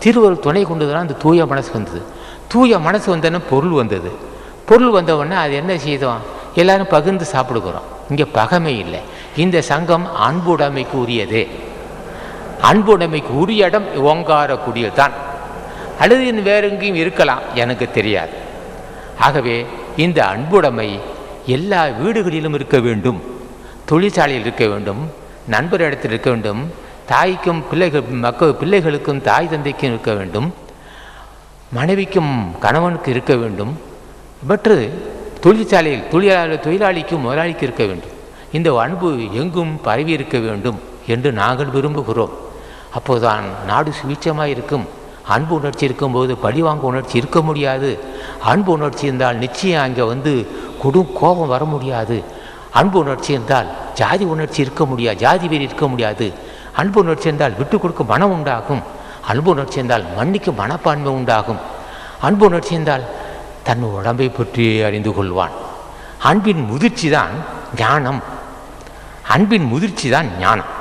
Speaker 1: திருவருள் துணை கொண்டு தான் இந்த தூய மனசு வந்தது. தூய மனசு வந்தோன்னா பொருள் வந்தது. பொருள் வந்தவுடனே அது என்ன செய்தோம்? எல்லாரும் பகிர்ந்து சாப்பிடுக்கிறோம். இங்கே பகமை இல்லை. இந்த சங்கம் அன்புடைமைக்கு உரியது. அன்புடைமைக்கு உரிய இடம் ஓங்காரக்குடியில் தான், அல்லது இன்னும் வேறு எங்கேயும் இருக்கலாம், எனக்கு தெரியாது. ஆகவே இந்த அன்புடைமை எல்லா வீடுகளிலும் இருக்க வேண்டும், தொழிற்சாலையில் இருக்க வேண்டும், நண்பர் இடத்தில் இருக்க வேண்டும், தாய்க்கும் பிள்ளைகளுக்கும் தாய் தந்தைக்கும் இருக்க வேண்டும், மனைவிக்கும் கணவனுக்கு இருக்க வேண்டும், மற்றது தொழிற்சாலையில் தொழிலாளிக்கும் முதலாளிக்கு இருக்க வேண்டும். இந்த அன்பு எங்கும் பரவி இருக்க வேண்டும் என்று நாங்கள் விரும்புகிறோம். அப்போதுதான் நாடு சுவிட்சமாக இருக்கும். அன்பு உணர்ச்சி இருக்கும்போது பழிவாங்க உணர்ச்சி இருக்க முடியாது. அன்பு உணர்ச்சி இருந்தால் நிச்சயம் அங்கே கோபம் வர முடியாது. அன்பு உணர்ச்சி இருந்தால் ஜாதி உணர்ச்சி இருக்க முடியாது, ஜாதி வெறி இருக்க முடியாது. அன்பு உணர்ச்சி இருந்தால் விட்டு கொடுக்க மனம் உண்டாகும். அன்பு உணர்ச்சி இருந்தால் மன்னிக்கும் மனப்பான்மை உண்டாகும். அன்பு உணர்ச்சி இருந்தால் தன் உடம்பை பற்றி அறிந்து கொள்வான். அன்பின் முதிர்ச்சி தான் ஞானம். அன்பின் முதிர்ச்சி தான் ஞானம்.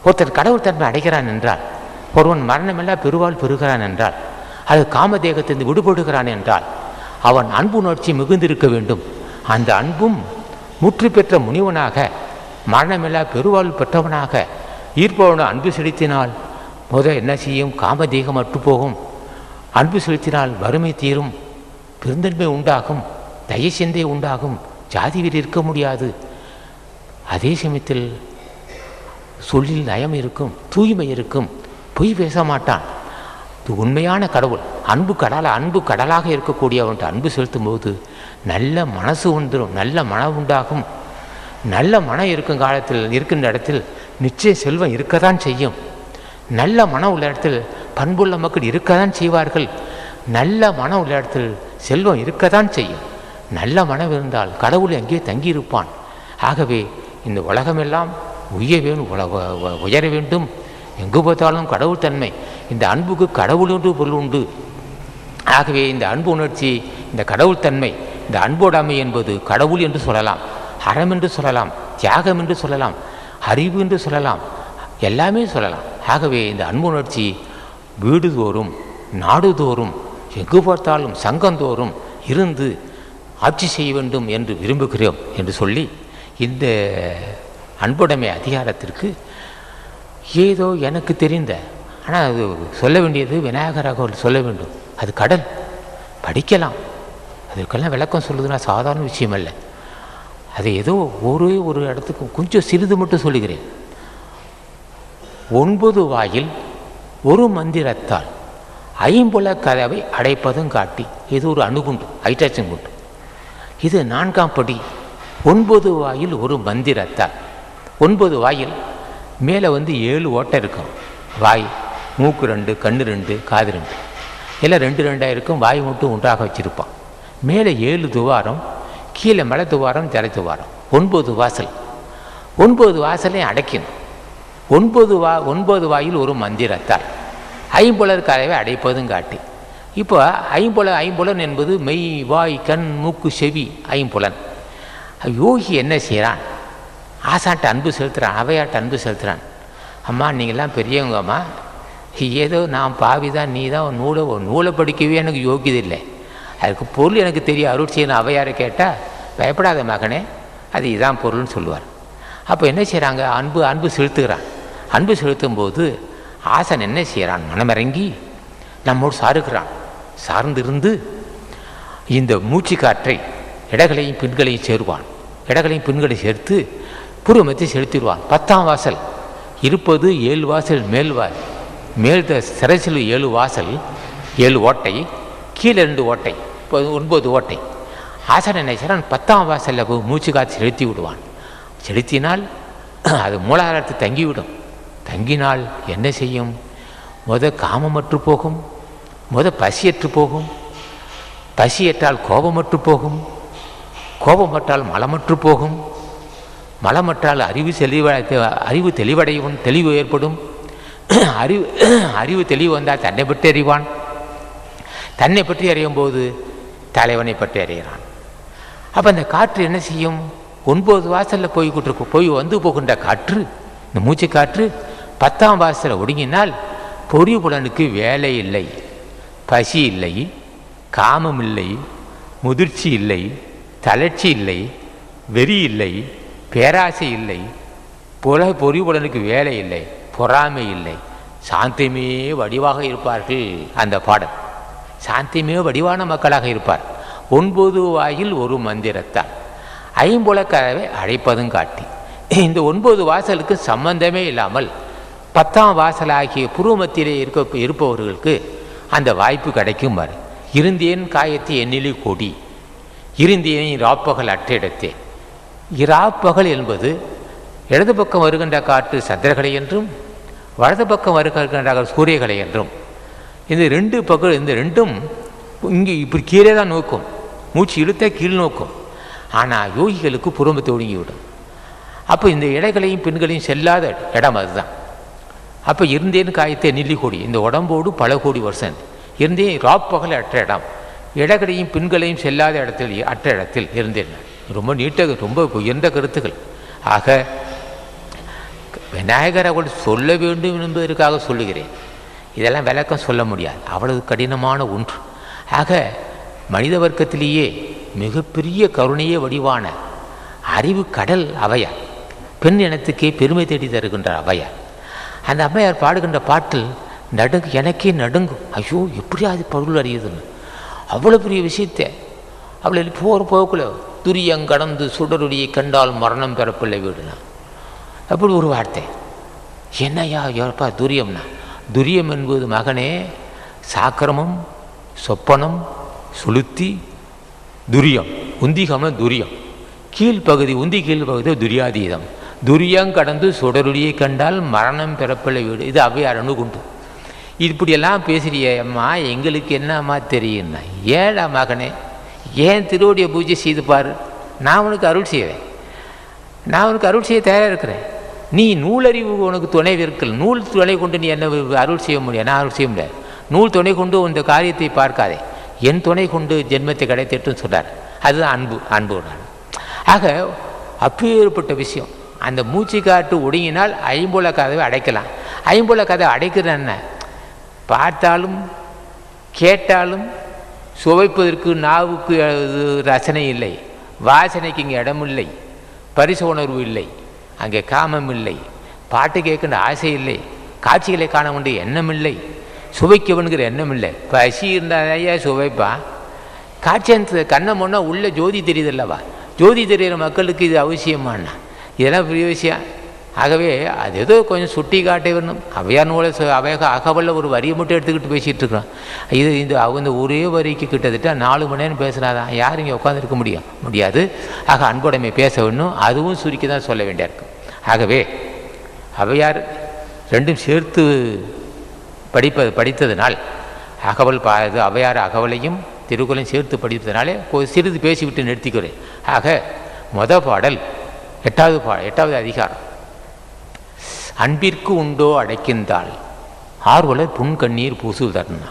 Speaker 1: ஒருத்தர் கடவுள் தன்மை அடைகிறான் என்றால், ஒருவன் மரணமெல்லாம் பெருவாள் பெறுகிறான் என்றால், அது காமதேகத்திலிருந்து விடுபடுகிறான் என்றால், அவன் அன்பு உணர்ச்சி மிகுந்திருக்க வேண்டும். அந்த அன்பும் முற்று பெற்ற முனிவனாக, மரணமெல்லா பெருவாள் பெற்றவனாக ஈர்ப்பவன அன்பு செலுத்தினால் என்ன செய்யும்? காமதேகம் அற்று போகும். அன்பு செலுத்தினால் வறுமை தீரும், பெருந்தன்மை உண்டாகும், தயசிந்தை உண்டாகும், ஜாதி வீடு இருக்க முடியாது. அதே சமயத்தில் சொல்லில் நயம் இருக்கும், தூய்மை இருக்கும், பொய் பேச மாட்டான். உண்மையான கடவுள் அன்பு கடலாக இருக்கக்கூடியவன் அன்பு செலுத்தும் போது நல்ல மனசு வந்துடும், நல்ல மனம் உண்டாகும். நல்ல மனம் இருக்கும் காலத்தில் இருக்கின்ற இடத்தில் நிச்சயம் செல்வம் இருக்கத்தான் செய்யும். நல்ல மனம் உள்ள இடத்தில் பண்புள்ள மக்கள் இருக்கத்தான் செய்வார்கள். நல்ல மனம் உள்ள இடத்தில் செல்வம் இருக்கத்தான் செய்யும். நல்ல மனம் இருந்தால் கடவுள் அங்கே தங்கியிருப்பான். ஆகவே இந்த உலகமெல்லாம் உயர வேண்டும். எங்கு பார்த்தாலும் கடவுள் தன்மை. இந்த அன்புக்கு கடவுள் என்று பொருள் உண்டு. ஆகவே இந்த அன்பு உணர்ச்சி, இந்த கடவுள் தன்மை, இந்த அன்போடாமை என்பது கடவுள் என்று சொல்லலாம், அறம் என்று சொல்லலாம், தியாகம் என்று சொல்லலாம், அறிவு என்று சொல்லலாம், எல்லாமே சொல்லலாம். ஆகவே இந்த அன்பு உணர்ச்சி வீடுதோறும் நாடுதோறும் எங்கு பார்த்தாலும் சங்கந்தோறும் இருந்து ஆட்சி செய்ய வேண்டும் என்று விரும்புகிறோம் என்று சொல்லி, இந்த அன்புடைமை அதிகாரத்திற்கு ஏதோ எனக்கு தெரிந்த, ஆனால் அது சொல்ல வேண்டியது விநாயகராக சொல்ல வேண்டும். அது கடல் படிக்கலாம், அதுக்கெல்லாம் விளக்கம் சொல்லுதுன்னா சாதாரண விஷயம் அல்ல. அது ஏதோ ஒரு இடத்துக்கு கொஞ்சம் சிறிது மட்டும் சொல்லுகிறேன். 9 வாயில் ஒரு மந்திரத்தால் ஐம்புல கதவை அடைப்பதும் காட்டி. இது ஒரு அணுகுண்டு, ஹைட்ரஜன் குண்டு. இது 4ஆம் படி. 9 வாயில் ஒரு மந்திரத்தால். 9 வாயில் மேலே 7 ஓட்டை இருக்கும். வாய், மூக்கு 2, கண்ணு 2, காது 2, எல்லாம் 2 இருக்கும். வாய் மட்டும் ஒன்றாக வச்சுருப்பான். மேலே 7 துவாரம், கீழே மலை துவாரம், தலை துவாரம், 9 வாசல். 9 வாசலையும் அடைக்கணும். 9 வாயில் ஒரு மந்திரத்தால் ஐம்புலர் கதவை அடைப்பதும் காட்டி. இப்போ ஐம்புலன் என்பது மெய், வாய், கண், மூக்கு, செவி, ஐம்புலன். யோகி என்ன செய்கிறான்? ஆசாட்ட அன்பு செலுத்துகிறான், அவையாட்ட அன்பு செலுத்துகிறான். அம்மா நீங்கள்லாம் பெரியவங்கம்மா, ஏதோ நான் பாவி தான், நீ தான் நூலை படிக்கவே எனக்கு யோகியதில்லை, அதுக்கு பொருள் எனக்கு தெரியும், அருள் செய்யணும். அவையாரை கேட்டால் பயப்படாத மகனே, அது இதான் பொருள்னு சொல்லுவார். அப்போ என்ன செய்கிறாங்க? அன்பு செலுத்துகிறான். அன்பு செலுத்தும் போது ஆசன் என்ன செய்கிறான்? மனமிறங்கி நம்மோடு சார்ந்திருந்து இந்த மூச்சு காற்றை இடங்களையும் பின்களையும் சேருவான். இடங்களையும் பின்களையும் சேர்த்து பூர்வமத்தை செலுத்திடுவான். 10ஆம் வாசல் இருப்பது 7 வாசல். மேல் சிறைசில் 7 வாசல், 7 ஓட்டை, கீழே 2 ஓட்டை, 9 ஓட்டை. ஆசன் என்ன செய்கிறான்? 10ஆம் வாசலில் மூச்சு காற்று செலுத்தி விடுவான். செலுத்தினால் அது மூலாதாரத்தை தங்கிவிடும். தங்கினால் என்ன செய்யும்? காமமற்று போகும், பசியற்று போகும், பசியற்றால் கோபமற்று போகும், கோபமற்றால் மலமற்று போகும், மலமற்றால் அறிவு தெளிவடையும், தெளிவு ஏற்படும், அறிவு தெளிவு வந்தால் தன்னை பற்றி அறிவான். தன்னை பற்றி அறியும் போது தலைவனை பற்றி அறிகிறான். அப்போ அந்த காற்று என்ன செய்யும்? 9 வாசலில் போய் வந்து போகின்ற காற்று, இந்த மூச்சு காற்று 10ஆம் வாசலில் ஒடுங்கினால் பொறிபுலனுக்கு வேலை இல்லை, பசி இல்லை, காமம் இல்லை, முதிர்ச்சி இல்லை, தளர்ச்சி இல்லை, வெறி இல்லை, பேராசை இல்லை, பொறிபுலனுக்கு வேலை இல்லை, பொறாமை இல்லை, சாந்தமே வடிவாக இருப்பார்கள். அந்த பாடல் சாந்தமே வடிவான மக்களாக இருப்பார். 9 வாயில் ஒரு மந்திரத்தால் ஐம்புலக்கதவை அழைப்பதும் காட்டி. இந்த 9 வாசலுக்கு சம்பந்தமே இல்லாமல் 10ஆம் வாசலாகிய புருவமத்திலே இருப்பவர்களுக்கு அந்த வாய்ப்பு கிடைக்கும். பாரு, இருந்தேன் காயத்தை எண்ணிலி கொடி, இருந்தேன் இராப்பகல் அற்றிடத்தே. இராப்பகல் என்பது இடது பக்கம் வருகின்ற காற்று சந்திரகலை என்றும், வலது பக்கம் வருகின்ற சூரியகலை என்றும். இந்த ரெண்டும் இங்கே இப்படி கீழே தான் நோக்கும், மூச்சு இழுத்த கீழ் நோக்கும். ஆனால் யோகிகளுக்கு புறம்பத்தை ஒடுங்கிவிடும். அப்போ இந்த இடைகளையும் பெண்களையும் செல்லாத இடம் அதுதான். அப்போ இருந்தேன் காயத்தை நெல்லிக்கோடி, இந்த உடம்போடு பல கோடி வருஷம் இருந்தேன் ராப்பகல் அற்ற இடம், இடகளையும் பெண்களையும் செல்லாத அற்ற இடத்தில் இருந்தேன். ரொம்ப நீட்டாக ரொம்ப உயர்ந்த கருத்துக்கள். ஆக விநாயகர் அவள் சொல்ல வேண்டும் என்பதற்காக சொல்லுகிறேன். இதெல்லாம் விளக்கம் சொல்ல முடியாது, அவ்வளவு கடினமான ஒன்று. ஆக மனித வர்க்கத்திலேயே மிகப்பெரிய கருணையே வடிவான அறிவு கடல் அவையார், பெண் இனத்துக்கே பெருமை தேடி தருகின்ற அவையார். அந்த அம்மையார் பாடுகின்ற பாட்டில் எனக்கே நடுங்கும். ஐயோ, எப்படி அது பொருள் அறியுதுன்னு அவ்வளோ பெரிய விஷயத்தை அவளை போக்குள்ள துரியங்கடந்து சுடருடியை கண்டால் மரணம் பெறப்பில்லை வீடுனா அப்படி ஒரு வார்த்தை. என்னையா எப்பா துரியம்னா? துரியம் என்பது மகனே சாக்கிரமம், சொப்பனம், சுளுத்தி, துரியம். உந்திகம்னா துரியம், கீழ்ப்பகுதி உந்தி கீழ்ப்பகுதி துரியாதீதம். துரியம் கடந்து சுடருடியை கண்டால் மரணம் பிறப்பில்லை வீடு. இது அவ்வையார் அணுகுண்டு. இப்படியெல்லாம் பேசுகிறிய அம்மா, எங்களுக்கு என்னம்மா தெரியும்னா, ஏடா மகனே, ஏன் திருவடியை பூஜை செய்து பாரு, நான் உனக்கு அருள் செய்வேன், நான் உனக்கு அருள் செய்ய தயாராக இருக்கிறேன். நீ நூலறிவு உனக்கு துணை இருக்கல், நூல் துணை கொண்டு நீ என்ன அருள் செய்ய முடியாது, நான் அருள் செய்ய முடியாது. நூல் துணை கொண்டு இந்த காரியத்தை பார்க்காதே, என் துணை கொண்டு ஜென்மத்தை கிடைத்திட்டுன்னு சொல்கிறார். அதுதான் அன்பு. ஆக அப்பேற்பட்ட விஷயம். அந்த மூச்சு காட்டு ஒடுங்கினால் ஐம்புல கதவை அடைக்கலாம். ஐம்புல கதவை அடைக்கிற என்ன? பார்த்தாலும் கேட்டாலும் சுவைப்பதற்கு நாவுக்கு ரசனை இல்லை, வாசனைக்கு இங்கே இடமில்லை, பரிசு உணர்வு இல்லை, அங்கே காமம் இல்லை, பாட்டு கேட்கின்ற ஆசை இல்லை, காட்சிகளை காண வேண்டிய எண்ணம் இல்லை, சுவைக்கவனுங்கிற எண்ணம் இல்லை. பசி இருந்தாலையா சுவைப்பான். காட்சி அந்த கண்ணை முன்னா உள்ள ஜோதி தெரியுதில்லவா, ஜோதி தெரிகிற மக்களுக்கு இது அவசியமானா, இதெல்லாம் பெரிய விஷயம். ஆகவே அது ஏதோ கொஞ்சம் சுட்டி காட்டே வரணும். அவையார் நூலை அகவல்ல ஒரு வரியை மட்டும் எடுத்துக்கிட்டு பேசிகிட்டு இருக்கிறோம். இந்த அவங்க ஒரே வரிக்கு கிட்டத்தட்ட 4 மணி நேரம் பேசுனாதான் யாரும் இங்கே உட்காந்துருக்க முடியாது. ஆக அன்புடைமை பேச வேணும், அதுவும் சுருக்கி தான் சொல்ல வேண்டியா இருக்கும். ஆகவே அவையார் ரெண்டும் சேர்த்து படித்ததினால் அகவல் அவையார் அகவலையும் திருக்குறளையும் சேர்த்து படித்ததினாலே சிறிது பேசிவிட்டு நிறுத்திக்கிறேன். ஆக பாடல் 8வது அதிகாரம். அன்பிற்கு உண்டோ அடைக்கின்றாள் ஆர்வலர் புன்கண்ணீர் பூசுதர்னா.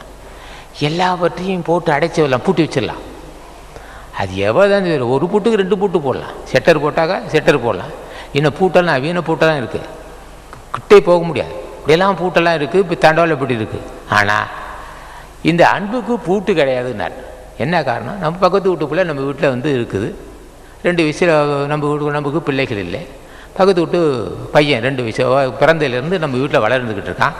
Speaker 1: எல்லாவற்றையும் போட்டு அடைச்சிடலாம், பூட்டி வச்சிடலாம். அது எவ்வளோதான் ஒரு பூட்டுக்கு 2 பூட்டு போடலாம். செட்டர் போட்டாக்க செட்டர் போடலாம். இன்னும் பூட்டெல்லாம் வீண பூட்டெல்லாம் இருக்குது, கிட்டே போக முடியாது. இப்படியெல்லாம் பூட்டெல்லாம் இருக்குது, இப்போ தண்டவாளம் இப்படி இருக்குது. ஆனால் இந்த அன்புக்கு பூட்டு கிடையாதுன்னார். என்ன காரணம்? நம்ம பக்கத்து வீட்டுக்குள்ளே நம்ம வீட்டில் இருக்குது 2 வயசில் நமக்கு பிள்ளைகள் இல்லை. பக்கத்து வீட்டு பையன் 2 வயசு பிறந்ததுலேருந்து நம்ம வீட்டில் வளர்ந்துக்கிட்டு இருக்கான்.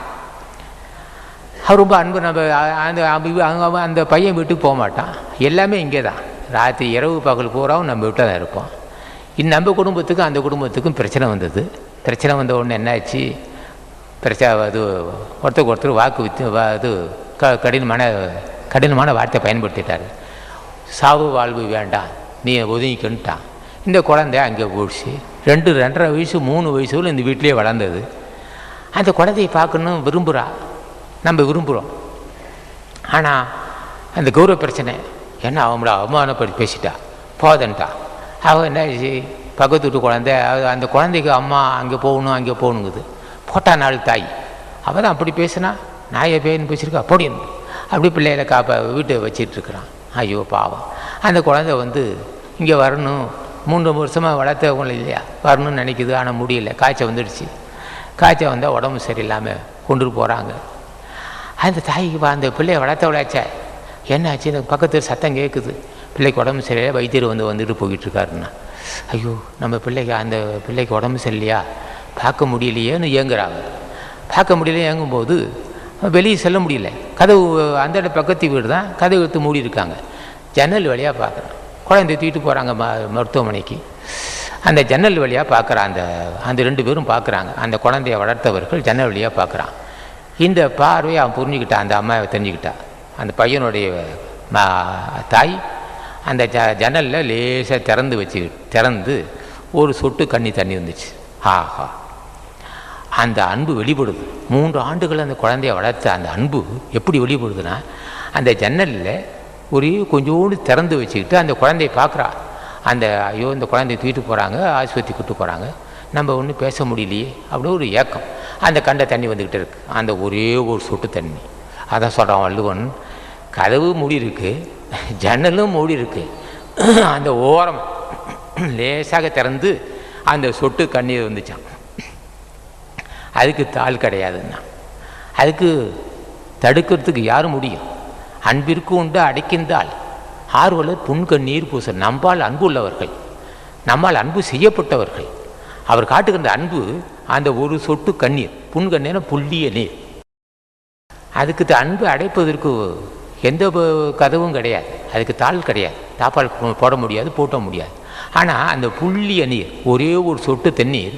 Speaker 1: அவர் ரொம்ப அன்பு. நம்ம அந்த பையன் வீட்டுக்கு போக மாட்டான், எல்லாமே இங்கே தான். ராத்திரி இரவு பகல் பூராவும் நம்ம வீட்டில் தான் இருப்போம். நம்ம குடும்பத்துக்கும் அந்த குடும்பத்துக்கும் பிரச்சனை வந்தது. பிரச்சனை வந்த உடனே என்னாச்சு? பிரச்சனை அது ஒருத்தருக்கு வாக்கு கடினமான வார்த்தை பயன்படுத்திட்டார். சாவு வாழ்வு வேண்டாம், நீ ஒதுங்கிக்கிட்டான். இந்த குழந்தை அங்கே போயிடுச்சு. 2.5 வயசு 3 வயசுல இந்த வீட்டிலே வளர்ந்தது. அந்த குழந்தையை பார்க்கணும் விரும்புகிறா, நம்ம விரும்புகிறோம். ஆனால் அந்த கௌரவ பிரச்சனை என்ன, அவங்கள அவமானப்படுத்தி பேசிட்டா, போதன்ட்டா. அவள் என்ன பக்கத்து வீட்டு குழந்தை, அந்த குழந்தைக்கு அம்மா அங்கே போகணுங்குது. போட்டா நாள் தாய் அவள் தான் அப்படி பேசுனா, நாயை பேன்னு பேசியிருக்கா அப்படின்னு அப்படி பிள்ளைகளை வீட்டை வச்சிட்ருக்குறான். ஐயோ பாவம். அந்த குழந்தை வந்து இங்கே வரணும், 3 வருஷமாக வளர்த்தவங்க இல்லையா, வரணும்னு நினைக்குது. ஆனால் முடியல, காய்ச்சல் வந்துடுச்சு. காய்ச்சல் வந்தால் உடம்பு சரியில்லாமல் கொண்டு போகிறாங்க. அந்த தாய்க்கு அந்த பிள்ளையை வளர்த்தவளாச்சா என்ன ஆச்சு, இந்த பக்கத்து சத்தம் கேட்குது, பிள்ளைக்கு உடம்பு சரியில்லை, வைத்தியர் வந்துட்டு போய்கிட்டுருக்காருன்னா. ஐயோ நம்ம அந்த பிள்ளைக்கு உடம்பு சரியில்லையா, பார்க்க முடியலையேன்னு ஏங்குறாங்க. பார்க்க முடியல ஏங்கும்போது வெளியே செல்ல முடியல. கதவு அந்த பக்கத்து வீடு தான், கதவு எடுத்து மூடி இருக்காங்க. ஜன்னல் வழியாக பார்க்குறேன், குழந்தை தூக்கிட்டு போகிறாங்க மருத்துவமனைக்கு. அந்த ஜன்னல் வழியாக பார்க்குறான், அந்த 2 பேரும் பார்க்குறாங்க. அந்த குழந்தைய வளர்த்தவர்கள் ஜன்னல் வழியாக பார்க்குறான். இந்த பார்வையை அவன் புரிஞ்சுக்கிட்டான், அந்த அம்மாவை தெரிஞ்சுக்கிட்டா. அந்த பையனுடைய தாய் அந்த ஜன்னலில் லேசாக திறந்து ஒரு சொட்டு தண்ணி வந்துச்சு. ஆஹா, அந்த அன்பு வெளிப்படுது. 3 ஆண்டுகள் அந்த குழந்தைய வளர்த்த அந்த அன்பு எப்படி வெளிப்படுதுன்னா, அந்த ஜன்னலில் ஒரே கொஞ்சோண்டு திறந்து வச்சுக்கிட்டு அந்த குழந்தைய பார்க்குறா. ஐயோ இந்த குழந்தைய தூக்கிட்டு போகிறாங்க, ஆஸ்பத்திரி கூட்டு போகிறாங்க, நம்ம ஒன்றும் பேச முடியலையே அப்படின்னு ஒரு ஏக்கம். அந்த தண்ணி வந்துக்கிட்டே இருக்குது, அந்த ஒரே ஒரு சொட்டு தண்ணி. அதான் சொல்கிறான் வள்ளுவன், கதவு மூடி இருக்கு, ஜன்னலும் மூடி இருக்கு, அந்த ஓரம் லேசாக திறந்து அந்த சொட்டு கண்ணீர் வந்துச்சான். அதுக்கு தாள் கிடையாதுன்னா, அதுக்கு தடுக்கிறதுக்கு யாரும் முடியும்? அன்பிற்கு உண்டு அடைக்கின்றால் ஆர்வலர் புன்கண்ணீர் பூசல். நம்மால் அன்பு உள்ளவர்கள், நம்மால் அன்பு செய்யப்பட்டவர்கள், அவர் காட்டுகின்ற அன்பு அந்த ஒரு சொட்டு கண்ணீர். புன்கண்ணீர் புள்ளிய நீர். அதுக்கு அன்பு அடைப்பதற்கு எந்த கதவும் கிடையாது, அதுக்கு தாள் கிடையாது, தாப்பால் போட முடியாது, போட்ட முடியாது. ஆனால் அந்த புள்ளிய நீர், ஒரே ஒரு சொட்டு தண்ணீர்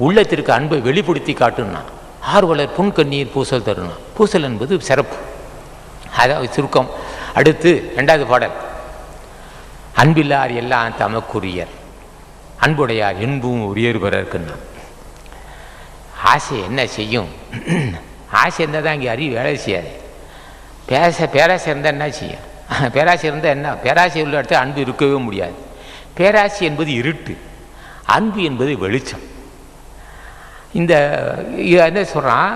Speaker 1: உள்ளத்திற்கு அன்பை வெளிப்படுத்தி காட்டுன்னா. ஆர்வலர் புன்கண்ணீர் பூசல் தருணா. பூசல் என்பது சிறப்பு, அதாவது சுருக்கம். அடுத்து 2வது பாடல், அன்பில்லார் எல்லாம் தமக்குரியர், அன்புடையார் என்பும் உரியர் பெறற்குன்னா. ஆசை என்ன செய்யும்? ஆசை இருந்தால் தான் இங்கே அறிவு வேலை செய்யாது. பேராசை இருந்தால் என்ன செய்யும்? பேராசை இருந்தால் என்ன? பேராசை உள்ள இடத்துல அன்பு இருக்கவே முடியாது. பேராசை என்பது இருட்டு, அன்பு என்பது வெளிச்சம். என்ன சொல்கிறான்,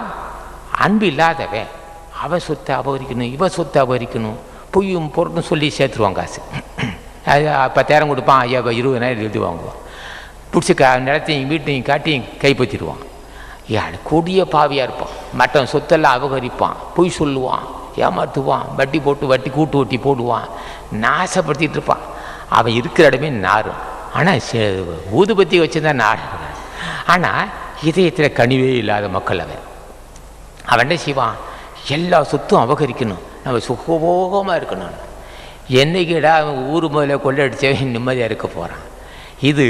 Speaker 1: அன்பு இல்லாதவன் அவன் சொத்தை அபகரிக்கணும், இவன் சொத்தை அபகரிக்கணும், பொய்யும் பொருட்டும் சொல்லி சேர்த்துருவான் காசு. அது 10,000 கொடுப்பான், 20,000 எழுதி வாங்குவான். பிடிச்சி நிலத்தையும் வீட்டையும் காட்டியும் கைப்பற்றிடுவான். கொடிய பாவியாக இருப்பான். மற்ற சொத்தெல்லாம் அபகரிப்பான், பொய் சொல்லுவான், ஏமாற்றுவான், வட்டி கூட்டு வட்டி போடுவான், நாசப்படுத்திட்டு இருப்பான். அவன் இருக்கிற இடமே நாரும். ஆனால் ஊதுபத்தி வச்சுருந்தான் நாடு. ஆனால் இதயத்தில் கனிவே இல்லாத மக்கள் அவன் என்ன செய்வான்? எல்லா சொத்தும் அபகரிக்கணும், நம்ம சுகபோகமாக இருக்கணும். என்னைக்கிடா அவன் ஊர் முதல்ல கொள்ளடிச்சவன் நிம்மதியாக இருக்க போகிறான். இது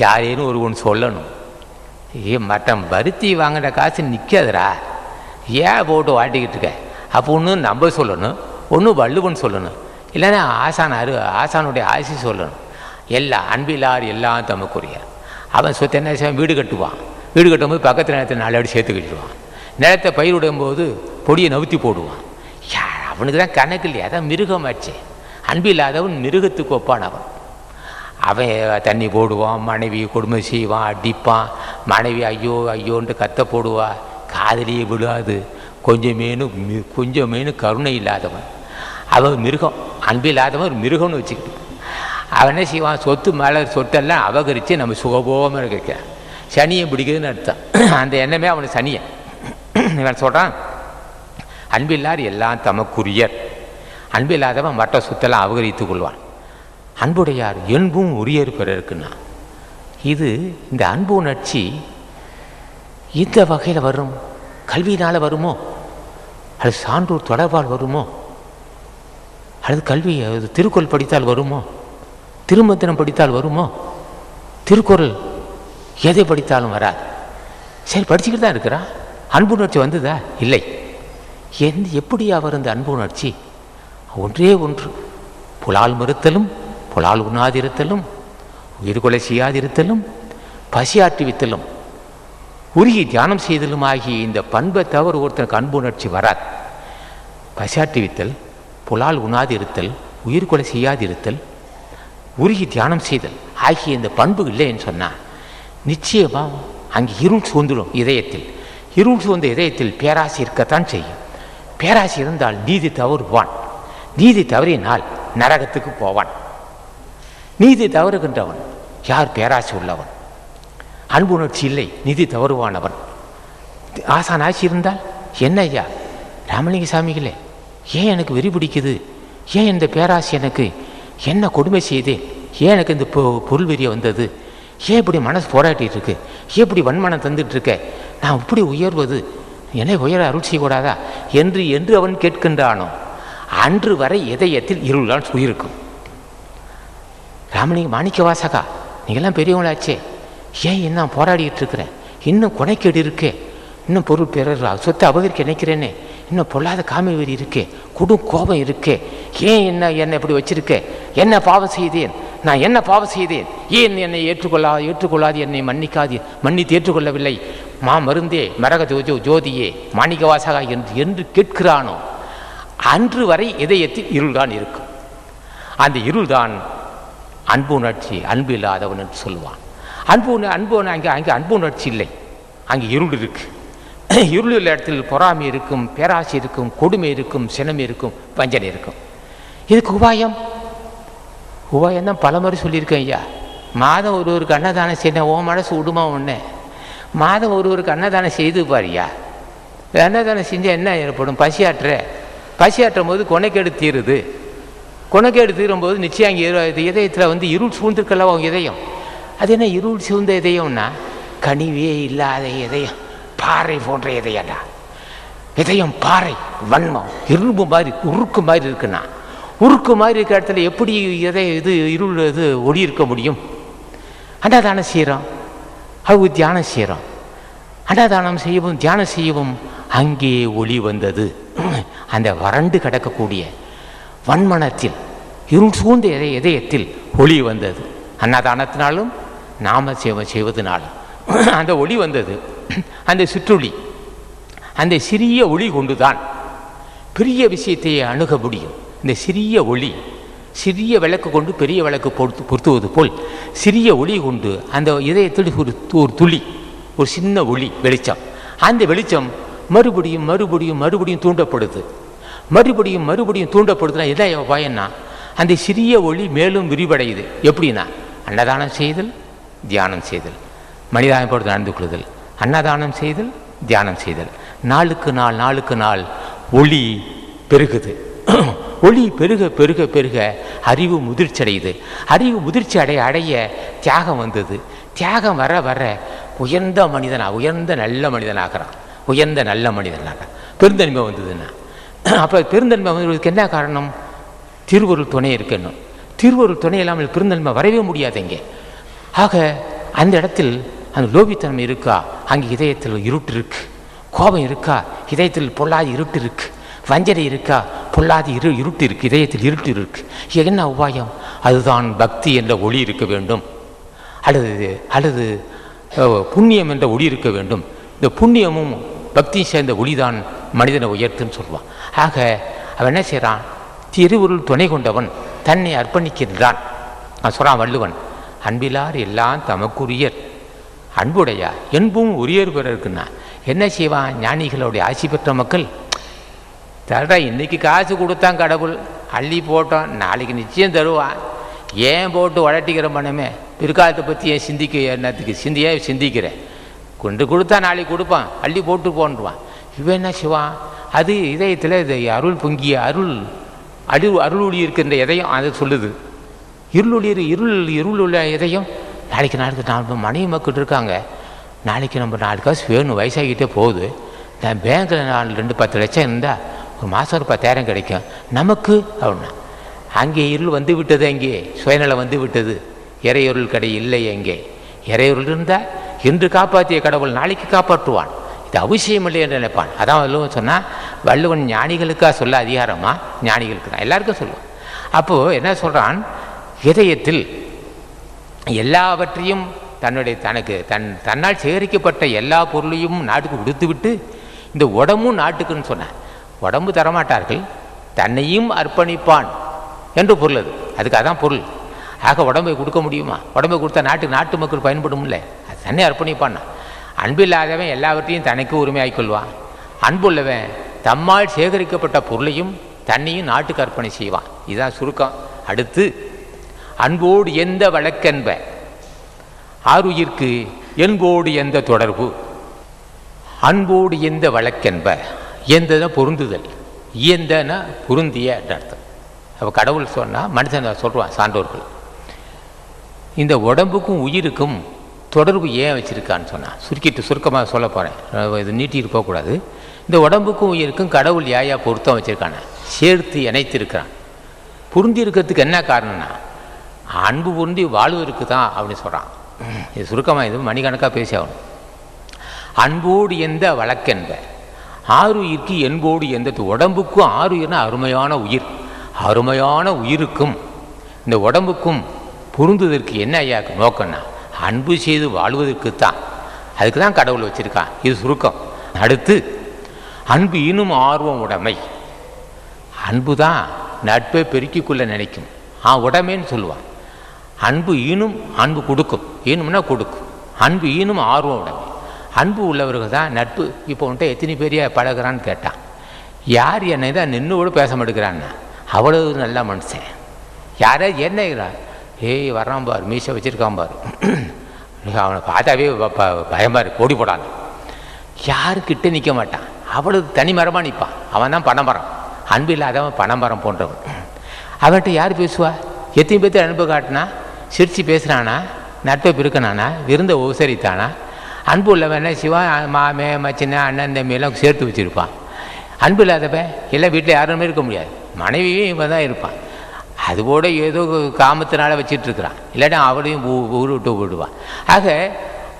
Speaker 1: யாரேனும் ஒருவன் சொல்லணும், மற்ற பருத்தி வாங்கின காசு நிற்காதுரா, ஏன் போட்டு வாட்டிக்கிட்டு இருக்க? அப்போ ஒன்று நம்ம சொல்லணும், ஒன்று வள்ளுவன் சொல்லணும், இல்லைன்னா ஆசானுடைய ஆசி சொல்லணும். எல்லாம் அன்பில்லார் எல்லாம் தமக்குரிய. அவன் சொத்து என்ன செய்வான்? வீடு கட்டுவான். வீடு கட்டும்போது பக்கத்து நிலத்தை 4 அடி சேர்த்து கட்டிடுவான். நிலத்தை பயிரிடும் போது பொடியை நவுத்தி போடுவான். அவனுக்கு தான் கணக்கு இல்லையா? அதான் மிருகமாச்சு. அன்பில்லாதவன் மிருகத்துக்கு ஒப்பான். அவன் தண்ணி போடுவான், மனைவி கொடுமை செய்வான், அடிப்பான், மனைவி ஐயோ ஐயோன்ட்டு கத்த போடுவா, காதலியே விடாது. கொஞ்சமேனு கருணை இல்லாதவன் அவன் மிருகம். அன்பில்லாதவன் ஒரு மிருகம்னு வச்சுக்கிட்டு அவன் என்ன செய்வான்? சொத்து மேலே சொத்தெல்லாம் அபகரித்து நம்ம சுகபோகமாக இருக்க சனியை பிடிக்குதுன்னு அர்த்தம். அந்த எண்ணமே அவனுக்கு சனியை. இவன் சொல்கிறான், அன்பில்லார் எல்லாம் தமக்குரியர். அன்பில்லாதவன் மற்ற சொத்தெல்லாம் அபகரித்து கொள்வான். அன்புடையார் என்பும் உரியர் பெறற்குன்னா. இந்த அன்பு உணர்ச்சி இந்த வகையில் வரும். கல்வியினால் வருமோ, அல்லது சான்றோர் தொடர்பால் வருமோ, அல்லது கல்வி திருக்குறள் படித்தால் வருமோ, திருமந்திரம் படித்தால் வருமோ? திருக்குறள் எதை படித்தாலும் வராது. சரி, படிச்சுக்கிட்டு தான் இருக்கிறான். அன்பு உணர்ச்சி வந்ததா? இல்லை. எப்படியா வரும் இந்த அன்பு உணர்ச்சி? ஒன்றே ஒன்று, புலால் மறுத்தலும், புலால் உண்ணாதிருத்தலும், உயிர்கொலை செய்யாதிருத்தலும், பசியாற்றுவித்தலும், உருகி தியானம் செய்தலும் ஆகிய இந்த பண்பை தவிர ஒருத்தனுக்கு அன்பு உணர்ச்சி வராது. பசியாற்றுவித்தல், புலால் உண்ணாதிருத்தல், உயிர்கொலை செய்யாதிருத்தல், உருகி தியானம் செய்தல் ஆகிய இந்த பண்பு இல்லைன்னு சொன்னால் நிச்சயமாக அங்கே இருள் சூழ்ந்துடும் இதயத்தில். இருள் சூழ்ந்த இதயத்தில் பேராசை இருக்கத்தான் செய்யும். பேராசை இருந்தால் நீதி தவறுவான். நீதி தவறினால் நரகத்துக்கு போவான். நீதி தவறுகின்றவன் யார்? பேராசை உள்ளவன். அன்பு உணர்ச்சி இல்லை, நீதி தவறுவானவன். ஆசான் ஆட்சி இருந்தால் என்ன ஐயா ராமலிங்க சாமிகளே, ஏன் எனக்கு வெறி பிடிக்குது? ஏன் இந்த பேராசை எனக்கு என்ன கொடுமை செய்தேன்? ஏன் எனக்கு இந்த பொருள் வெறிய வந்தது? ஏன் இப்படி மனசு போராட்டிகிட்டு இருக்கு? ஏன் இப்படி வன்மனம் தந்துட்டு இருக்க? நான் இப்படி உயர்வது என்னை உயர அருள் செய்யக்கூடாதா என்று என்று அவன் கேட்கின்றானோ அன்று வரை இதயத்தில் இருளால் சுயிருக்கும். ராமலிங்க மாணிக்க வாசகா, நீங்கள்லாம் பெரியவங்களாச்சே, ஏன் இன்னும் போராடிக்கிட்டு இருக்கிறேன்? இன்னும் கொனைக்கேடு இருக்கே, இன்னும் பொருள் பெற சொத்தை அபகரிக்க நினைக்கிறேனே, இன்னும் பொல்லாத காமி வெறி இருக்கே, கோபம் இருக்கே, ஏன் என்னை இப்படி வச்சிருக்க? என்ன பாவம் செய்தேன்? நான் என்ன பாவம் செய்தேன்? ஏன் என்னை ஏற்றுக்கொள்ளாது என்னை மன்னித்து ஏற்றுக்கொள்ளவில்லை? மருந்தே மரக ஜோதியே மாணிக்க வாசகா என்று கேட்கிறானோ அன்று வரை இதயத்தில் இருள்தான் இருக்கும். அந்த இருள்தான் அன்பு உணர்ச்சி, அன்பு இல்லாதவன் என்று சொல்லுவான். அங்கே அன்பு உணர்ச்சி இல்லை, அங்கே இருள் இருக்கு. இருள் உள்ள இடத்தில் பொறாமை இருக்கும், பேராசை இருக்கும், கொடுமை இருக்கும், சினமை இருக்கும், வஞ்சனை இருக்கும். இதுக்கு உபாயம் தான் பல முறை சொல்லியிருக்கேன் ஐயா. மாதம் ஒருவருக்கு அன்னதானம் செய்யணும், ஓ மனசு விடுமா ஒன்று. மாதம் ஒருவருக்கு அன்னதானம் செய்து பாரியா. அன்னதானம் செஞ்சால் என்ன ஏற்படும்? பசியாற்றும் போது கொனைக்கேடு தீருது. கொனைக்கேடு தீரும்போது நிச்சயம் அங்கே இதயத்தில் இருள் சூழ்ந்திருக்கல அவங்க இதயம். அது என்ன இருள் சூழ்ந்த இதயம்னா? கனிவே இல்லாத இதயம், பாறை போன்ற இதயம்டா. இதயம் பாறை, வன்மம், இரும்பு மாதிரி உருக்கு மாதிரி இருக்குன்னா, உருக்கு மாதிரி இருக்கிற இடத்துல எப்படி இருள் ஒளி இருக்க முடியும்? அன்னதானம் செய்கிறோம், அது தியானம் செய்கிறோம். அன்னதானம் செய்யவும் தியானம் செய்யவும் அங்கே ஒளி வந்தது. அந்த வறண்டு கிடக்கக்கூடிய வன்மனத்தில் இருள் சூழ்ந்த இதயத்தில் ஒளி வந்தது. அன்னதானத்தினாலும் நாம செய்வதனாலும் அந்த ஒளி வந்தது. அந்த சிற்றொளி, அந்த சிறிய ஒளி கொண்டுதான் பெரிய விஷயத்தை அணுக முடியும். இந்த சிறிய ஒளி, சிறிய விளக்கு கொண்டு பெரிய விளக்கு பொருத்துவது போல் சிறிய ஒளி கொண்டு அந்த இதயத்தில் ஒரு துளி, ஒரு சின்ன ஒளி வெளிச்சம். அந்த வெளிச்சம் மறுபடியும் தூண்டப்படுது. மறுபடியும் தூண்டப்படுதுன்னா எதாவது பயன்னா அந்த சிறிய ஒளி மேலும் விரிவடையுது. எப்படின்னா அன்னதானம் செய்தல், தியானம் செய்தல், மனிதாயப்படுத்த நடந்து கொள்ளுதல், அன்னதானம் செய்தல், தியானம் செய்தல், நாளுக்கு நாள் ஒளி பெருகுது. ஒளி பெருக அறிவு முதிர்ச்சி அடையுது. அறிவு முதிர்ச்சி அடைய தியாகம் வந்தது. தியாகம் வர உயர்ந்த நல்ல மனிதனாகிறான். பெருந்தன்மை வந்ததுன்னா அப்போ பெருந்தன்மை வந்ததுக்கு என்ன காரணம்? திருவருள் துணை இருக்கணும். திருவருள் துணை இல்லாமல் பெருந்தன்மை வரவே முடியாது இங்கே. ஆக அந்த இடத்தில் அந்த லோபித்தன்மை இருக்கா, அங்கே இதயத்தில் இருட்டு இருக்கு. கோபம் இருக்கா, இதயத்தில் பொல்லாத இருட்டு இருக்கு. வஞ்சனை இருக்கா, பொல்லாத இருட்டு இருக்கு, இதயத்தில் இருட்டு இருக்கு. என்ன உபாயம்? அதுதான் பக்தி என்ற ஒளி இருக்க வேண்டும், அல்லது புண்ணியம் என்ற ஒளி இருக்க வேண்டும். இந்த புண்ணியமும் பக்தியும் சேர்ந்த ஒளிதான் மனிதனை உயர்த்துன்னு சொல்லுவான். ஆக அவன் என்ன செய்கிறான்? திருவருள் துணை கொண்டவன் தன்னை அர்ப்பணிக்கின்றான். சொல்கிறான் வள்ளுவன், அன்பிலார் எல்லாம் தமக்குரியர், அன்புடையா என்பும் உரியர் பெற இருக்குன்னா என்ன செய்வான்? ஞானிகளுடைய ஆட்சி பெற்ற மக்கள் தடா இன்னைக்கு காசு கொடுத்தான் கடவுள், அள்ளி போட்டோம், நாளைக்கு நிச்சயம் தருவான், ஏன் போட்டு வளட்டிக்கிற மனமே, பிற்காலத்தை பற்றி ஏன் என்னத்துக்கு சிந்திக்கிறேன், கொண்டு கொடுத்தா நாளைக்கு கொடுப்பான், அள்ளி போட்டு போன்றுவான். இவன் என்ன செய்வான்? அது இதயத்தில் இது அருள் பொங்கிய அருள் ஒளி இருக்கின்ற இதயம் அதை சொல்லுது. இருள் உள்ள இதயம் நாளைக்கு நாலு மனைவி மக்கள் இருக்காங்க, நாளைக்கு நம்ம 4 காசு வேணும், வயசாகிட்டே போகுது, நான் பேங்க்கில் 2-10 லட்சம் இருந்தால் ஒரு மாதம் ஒரு 10,000 கிடைக்கும் நமக்கு அப்படின்னா. அங்கே இருள் வந்து விட்டது, அங்கே சுயநலம் வந்து விட்டது, இறையொருள் கடை இல்லை. அங்கே இறையொருள் இருந்தால் இன்று காப்பாற்றிய கடவுள் நாளைக்கு காப்பாற்றுவான். இது அவசியம் இல்லை என்று நினைப்பான். அதான் வள்ளுவன் சொன்னால், வள்ளுவன் ஞானிகளுக்காக சொல்ல அதிகாரமா? ஞானிகளுக்கு தான், எல்லாருக்கும் சொல்லுவான். அப்போது என்ன சொல்கிறான்? இதயத்தில் எல்லாவற்றையும் தன்னால் சேகரிக்கப்பட்ட எல்லா பொருளையும் நாட்டுக்கு கொடுத்து விட்டு இந்த உடம்பும் நாட்டுக்குன்னு சொன்னான். உடம்பு தரமாட்டார்கள், தன்னையும் அர்ப்பணிப்பான் என்று பொருள். அதுக்கு அதான் பொருள். ஆக உடம்பை கொடுக்க முடியுமா? உடம்பை கொடுத்தா நாட்டு மக்கள் பயன்படும் இல்லை, அது தன்னை அர்ப்பணிப்பான்னா. அன்பில்லாதவன் எல்லாவற்றையும் தனக்கு உரிமையாக்கிக் கொள்வான். அன்புள்ளவன் தம்மால் சேகரிக்கப்பட்ட பொருளையும் தன்னையும் நாட்டுக்கு அர்ப்பணை செய்வான். இதுதான் சுருக்கம். அடுத்து அன்போடு எந்த வழக்கென்ப ஆருயிர்க்கு என்போடு எந்த தொடர்பு. அன்போடு எந்த வழக்கென்ப, எந்தன பொருந்துதல், இயந்தன பொருந்திய அர்த்தம். அப்போ கடவுள் சொன்னால் மனுஷன் சொல்லுவான் சான்றோர்கள், இந்த உடம்புக்கும் உயிருக்கும் தொடர்பு ஏன் வச்சுருக்கான்னு சொன்னான். சுருக்கமாக சொல்ல போகிறேன், இது நீட்டிட்டு போகக்கூடாது. இந்த உடம்புக்கும் உயிருக்கும் கடவுள் ஏயா பொருத்தம் வச்சுருக்கான, சேர்த்து இணைத்திருக்கிறான். பொருந்தி இருக்கிறதுக்கு என்ன காரணம்னா அன்பு பொருந்தி வாழ்வதற்கு தான் அப்படின்னு சொல்கிறான். இது சுருக்கமாக இது மணிக்கணக்காக பேசி ஆகணும். அன்போடு எந்த வழக்கென்ப ஆருயிர்க்கு என்போடு எந்த, உடம்புக்கும் ஆருயிர்னா அருமையான உயிர், அருமையான உயிருக்கும் இந்த உடம்புக்கும் பொருந்துவதற்கு என்ன ஐயா நோக்கம்னா அன்பு செய்து வாழ்வதற்கு தான். அதுக்கு தான் கடவுள் வச்சுருக்கான். இது சுருக்கம். அடுத்து அன்பு இன்னும் ஆர்வம் உடைமை. அன்பு தான் நட்பை பெருக்கிக்கொள்ள நினைக்கும். உடைமைன்னு சொல்லுவான். அன்பு ஈனும், அன்பு கொடுக்கும். ஈனும்னா கொடுக்கும். அன்பு ஈனும் ஆர்வம் உடைமை. அன்பு உள்ளவர்கள் தான் நட்பு. இப்போ உன்ட்ட எத்தனை பேரையா பழகிறான்னு கேட்டான். யார் என்னை தான் நின்று கூட பேச மாட்டேங்கிறான்னா அவ்வளவு நல்ல மனுஷன். யாராவது என்னங்கிறான், ஏய் வர்றான் பார், மீசை வச்சுருக்கான் பார், அவனை பார்த்தாவே பயமாக இருக்கு, ஓடி போடான். யாருக்கிட்ட நிற்க மாட்டான், அவ்வளவு தனிமரமாக நிற்பான். அவன் தான் பனைமரம். அன்பு இல்லாதவன் பனைமரம் போன்றவன். அவன்கிட்ட யார் பேசுவா? எத்தனை பேர்த்து அன்பு காட்டினா, சிரித்து பேசுகிறானா, நட்பை பிறக்கணானா, விருந்த உபசரித்தானா. அன்பு உள்ளவன் என்ன சிவன் மாமே மச்சின அண்ணன் தம்பியெல்லாம் சேர்த்து வச்சுருப்பான். அன்பு இல்லாதவன் எல்லாம் வீட்டில் யாருமே இருக்க முடியாது, மனைவியும் இவன் தான் இருப்பான். அதுபோட ஏதோ காமத்தினால வச்சிட்ருக்கிறான், இல்லாட்டா அவளையும் ஊர் விட்டு விடுவான். ஆக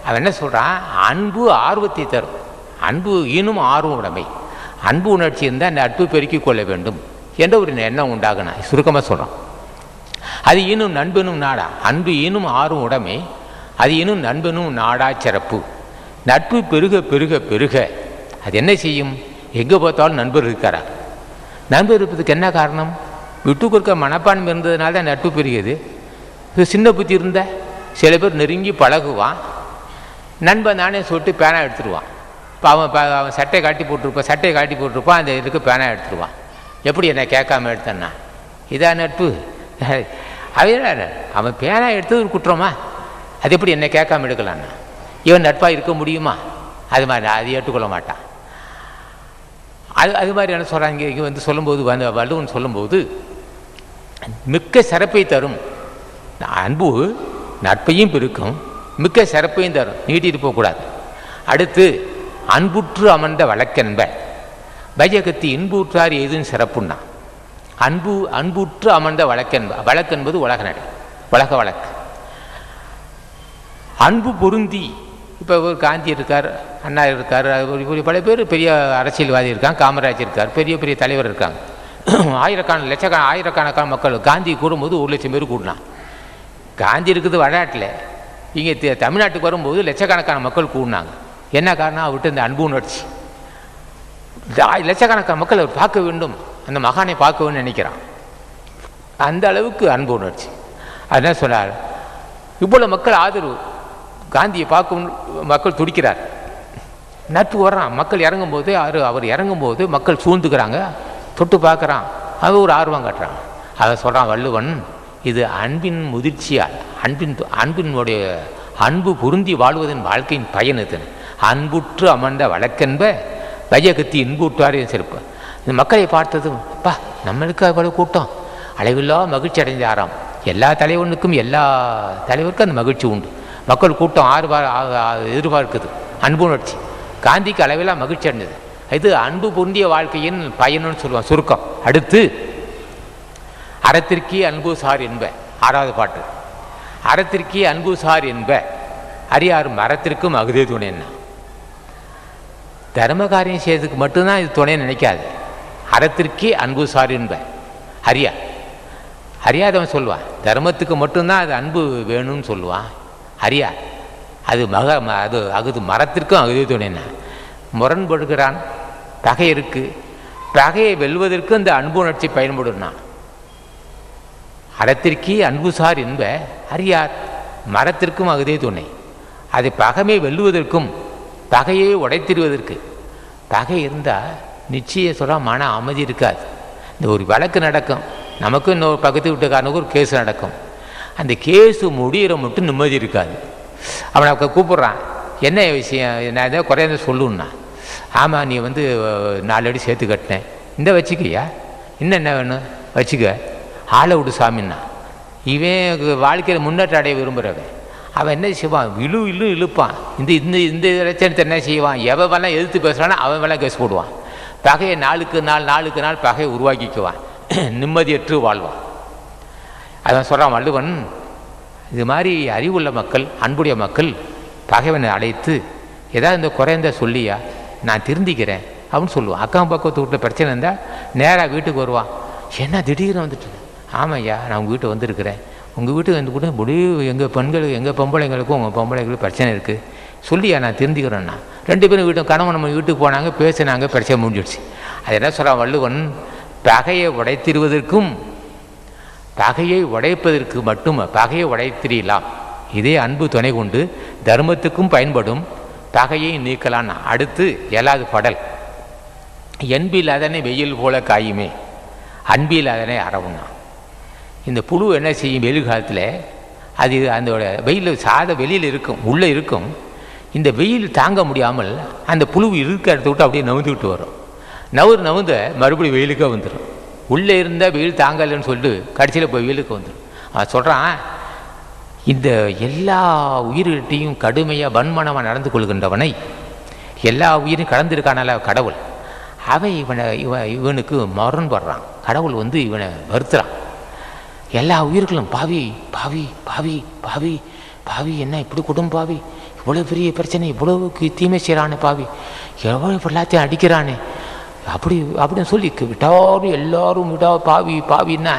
Speaker 1: அவன் என்ன சொல்கிறான், அன்பு ஆர்வத்தை தரும். அன்பு இன்னும் ஆர்வம் உடைமை. அன்பு உணர்ச்சி இருந்தால் நட்பு பெருக்கிக் கொள்ள வேண்டும் என்ற ஒரு எண்ணம் உண்டாகணும். சுருக்கமாக சொல்கிறான். அது இன்னும் நண்பனும் நாடா. அன்பு இன்னும் ஆர்வம் உடைமை, அது இன்னும் நண்பனும் நாடா சிறப்பு. நட்பு பெருக பெருக பெருக அது என்ன செய்யும், எங்கே பார்த்தாலும் நண்பர் இருக்காரா. நண்பர் இருப்பதுக்கு என்ன காரணம், விட்டு கொடுக்க மனப்பான்மை இருந்ததுனால தான் நட்பு பெருகுது. சின்ன புத்தி இருந்த சில பேர் நெருங்கி பழகுவான், நண்பன் தானே சொல்லிட்டு பேனா எடுத்துருவான். இப்போ அவன் சட்டையை காட்டி போட்டிருப்பான், அந்த இதுக்கு பேனா எடுத்துருவான். எப்படி என்ன கேட்காம எடுத்தேன்னா, இதான் நட்பு. அவன் பேனா எடுத்தது ஒரு குற்றமா, அது எப்படி என்ன கேட்காம எடுக்கலான்னா, இவன் நட்பாக இருக்க முடியுமா? அது மாதிரி அது ஏற்றுக்கொள்ள மாட்டான். அது மாதிரி என்ன சொல்கிறாங்க இங்கே வந்து சொல்லும்போது, வள்ளுவன் சொல்லும்போது மிக்க சிறப்பை தரும். அன்பு நட்பையும் பெருக்கும், மிக்க சிறப்பையும் தரும், நீட்டிட்டு போகக்கூடாது. அடுத்து அன்புற்று அமர்ந்த வழக்கென்ப வையகத்தி இன்புற்றார் ஏதுன்னு சிறப்புன்னா, அன்புற்று அமர்ந்த வழக்கென்ப. வழக்கென்பது உலக நடை, உலக வழக்கு. அன்பு பொருந்தி, இப்போ ஒரு காந்தி இருக்கார், அண்ணா இருக்கார், பல பேர் பெரிய அரசியல்வாதி இருக்காங்க, காமராஜ் இருக்கார், பெரிய பெரிய தலைவர் இருக்காங்க. ஆயிரக்கணக்கான மக்கள் காந்தி கூடும்போது 1,00,000 பேர் கூடினான். காந்தி இருக்குது வடநாட்டில், இங்கே தமிழ்நாட்டுக்கு வரும்போது லட்சக்கணக்கான மக்கள் கூடினாங்க. என்ன காரணம், அவர்கிட்ட இந்த அன்பு உணர்ச்சி. லட்சக்கணக்கான மக்கள் அவர் பார்க்க வேண்டும், அந்த மகானை பார்க்க வேண்டும் நினைக்கிறான். அந்த அளவுக்கு அன்பு உணர்ச்சி. அதுதான் சொன்னார், இவ்வளோ மக்கள் ஆதரவு, காந்தியை பார்க்க மக்கள் துடிக்கிறார். நட்பு வர்றான், மக்கள் இறங்கும்போது அவர் இறங்கும்போது மக்கள் சூழ்ந்துக்கிறாங்க, தொட்டு பார்க்குறான், அது ஒரு ஆர்வம் காட்டுறான். அதை சொல்கிறான் வள்ளுவன், இது அன்பின் முதிர்ச்சியால், அன்பினுடைய அன்பு பொருந்தி வாழ்வதன் வாழ்க்கையின் பயன் இது. அன்புற்று அமர்ந்த வழக்கென்ப வையகத்தி இன்புற்றாரே சிறப்பு. இந்த மக்களை பார்த்ததும், அப்பா நம்மளுக்கு அவ்வளோ கூட்டம், அளவில்லா மகிழ்ச்சி அடைஞ்சாராம். எல்லா தலைவனுக்கும் எல்லா தலைவருக்கும் அந்த மகிழ்ச்சி உண்டு. மக்கள் கூட்டம் எதிர்பார்க்குது அன்புணர்ச்சி. காந்திக்கு அளவில்லா மகிழ்ச்சி அடைஞ்சது. இது அன்பு பொருந்திய வாழ்க்கையின் பயனுன்னு சொல்லுவான் சுருக்கம். அடுத்து அறத்திற்கே அன்பு சார் என்ப, 6வது பாட்டு. அறத்திற்கே அன்பு சார் என்ப அறியார் மரத்திற்கும் அகுதே துணைன்னா. தர்ம காரியம் செய்யறதுக்கு மட்டும்தான் இது துணை நினைக்காது. அறத்திற்கே அன்பு சார் என்ப அறியாதவன் சொல்லுவான், தர்மத்துக்கு மட்டும்தான் அது அன்பு வேணும்னு சொல்லுவான். அறியா அது அகுது மரத்திற்கும் அகுதே துணைன்னா. முரண்படுகிறான், பகை இருக்கு, பகையை வெல்வதற்கு இந்த அன்பு உணர்ச்சி பயன்படுனா. அறத்திற்கே அன்பு சார் என்ப அறியார் மரத்திற்கும் அகுதே துணை. அதை பகைமை வெல்லுவதற்கும் பகையை உடைத்திடுவதற்கு. பகை இருந்தால் நிச்சயம் சொல்ல மன அமைதி இருக்காது. இந்த ஒரு வழக்கு நடக்கும், நமக்கும் இன்னொரு பக்கத்து வீட்டுக்காரனுக்கு ஒரு கேஸு நடக்கும். அந்த கேஸு முடிகிற மட்டும் நிம்மதி இருக்காது. அவனை கூப்பிட்றான், என்ன விஷயம், நான் எதாவது குறையாத சொல்லுன்னா, ஆமாம் நீ 4 அடி சேர்த்து கட்டினேன், இந்த வச்சுக்கையா, இன்னும் என்ன வேணும் வச்சுக்க, ஆளை விடு சாமின்னா. இவன் வாழ்க்கையில் முன்னேற்ற அடைய விரும்புகிறவன். அவன் என்ன செய்வான், இழுப்பான். இந்த இந்த இந்த லட்சணத்தை என்ன செய்வான், எவெல்லாம் எதிர்த்து பேசுகிறானோ அவன் வேலை கேஸ் போடுவான். பகையை நாளுக்கு நாள் பகையை உருவாக்கிக்குவான், நிம்மதியற்று வாழ்வான். அதான் சொல்கிறான் வள்ளுவன், இது மாதிரி அறிவுள்ள மக்கள், அன்புடைய மக்கள் பகைவனை அழைத்து ஏதாவது இந்த குறைந்த சொல்லியா நான் திருந்திக்கிறேன் அப்படின்னு சொல்லுவான். அக்கம் பக்கத்து வீட்டில் பிரச்சனை இருந்தால் நேராக வீட்டுக்கு வருவான். என்ன திடீர்னு வந்துட்டு, ஆமாய்யா நான் உங்கள் வீட்டை வந்திருக்கிறேன், உங்கள் வீட்டுக்கு வந்து கூட முடிவு எங்கள் பெண்களுக்கு எங்கள் பொம்பளைங்களுக்கும் உங்கள் பொம்பளைங்களுக்கும் பிரச்சனை இருக்குது சொல்லியா நான் திருந்திக்கிறேன்னா. 2 பேரும் கணவன் நம்ம வீட்டுக்கு போனாங்க, பேசினாங்க, பிரச்சனை முடிஞ்சிடுச்சு. அது என்ன சொல்கிறான் வள்ளுவன், பகையை உடைத்திடுவதற்கும் பகையை உடைப்பதற்கு மட்டும் பகையை உடைத்திடலாம், இதே அன்பு துணை கொண்டு தர்மத்துக்கும் பயன்படும், பகையை நீக்கலாம். அடுத்து 7வது பாடல், என்பில் அதனை வெயில் போல காயுமே, அன்பில் அதனை அறவுனா. இந்த புழு என்ன செய்யும், வெயில் காலத்தில் அது அதோட வெயில் வெளியில் இருக்கும், உள்ளே இருக்கும். இந்த வெயில் தாங்க முடியாமல் அந்த புழு இருக்க இடத்த விட்டு அப்படியே நவுந்துக்கிட்டு வரும். நவுந்த மறுபடியும் வெயிலுக்கே வந்துடும். உள்ளே இருந்தால் வெயில் தாங்கலைன்னு சொல்லிட்டு கடைசியில் போய் வெயிலுக்கு வந்துடும். அவன் சொல்கிறான், இந்த எல்லா உயிர்கிட்டையும் கடுமையாக வன்மனமாக நடந்து கொள்கின்றவனை, எல்லா உயிரையும் கடந்திருக்கானால கடவுள், அவன் இவனுக்கு முரண்படுறான். கடவுள் இவனை வருத்துறான். எல்லா உயிர்களும் பாவி பாவி பாவி பாவி பாவி, என்ன இப்படி குடும்ப பாவி, இவ்வளோ பெரிய பிரச்சனை, இவ்வளவுக்கு தீமை செய்கிறானே பாவி, எவ்வளோ எல்லாத்தையும் அடிக்கிறானே அப்படின்னு சொல்லி எல்லாரும் பாவி பாவின்னா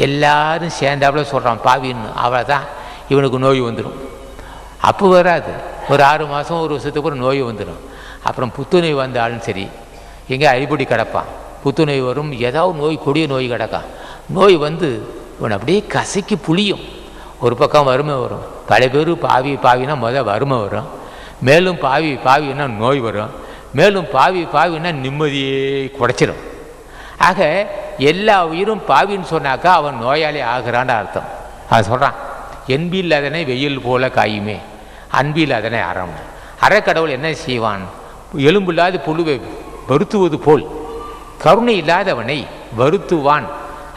Speaker 1: எல்லாரும் சேர்ந்தாப்புல சொல்கிறான் பாவின்னு. அவளை தான் இவனுக்கு நோய் வந்துடும். அப்போ வராது, ஒரு 6 மாதம் 1 வருஷத்துக்கு ஒரு நோய் வந்துடும். அப்புறம் புத்துநோய் வந்தாலும் சரி, எங்கே அடிப்படி கிடப்பான், புத்துநோய் வரும், ஏதாவது நோய் கொடிய நோய் கிடக்கான். நோய் இவன் அப்படியே கசக்கி புளியும். ஒரு பக்கம் வறுமை வரும். பல பேர் பாவினா வறுமை வரும், மேலும் பாவின்னா நோய் வரும், மேலும் பாவின்னா நிம்மதியே குறைச்சிடும். ஆக எல்லா உயிரும் பாவின்னு சொன்னாக்கா அவன் நோயாளி ஆகிறான்னு அர்த்தம். அவன் சொல்கிறான், என்பில் அதனை வெயில் போல காயுமே, அன்பில் அதனை அறம். அறக்கடவுள் என்ன செய்வான், எலும்பில்லாத புழுவை வருத்துவது போல் கருணை இல்லாதவனை வருத்துவான்.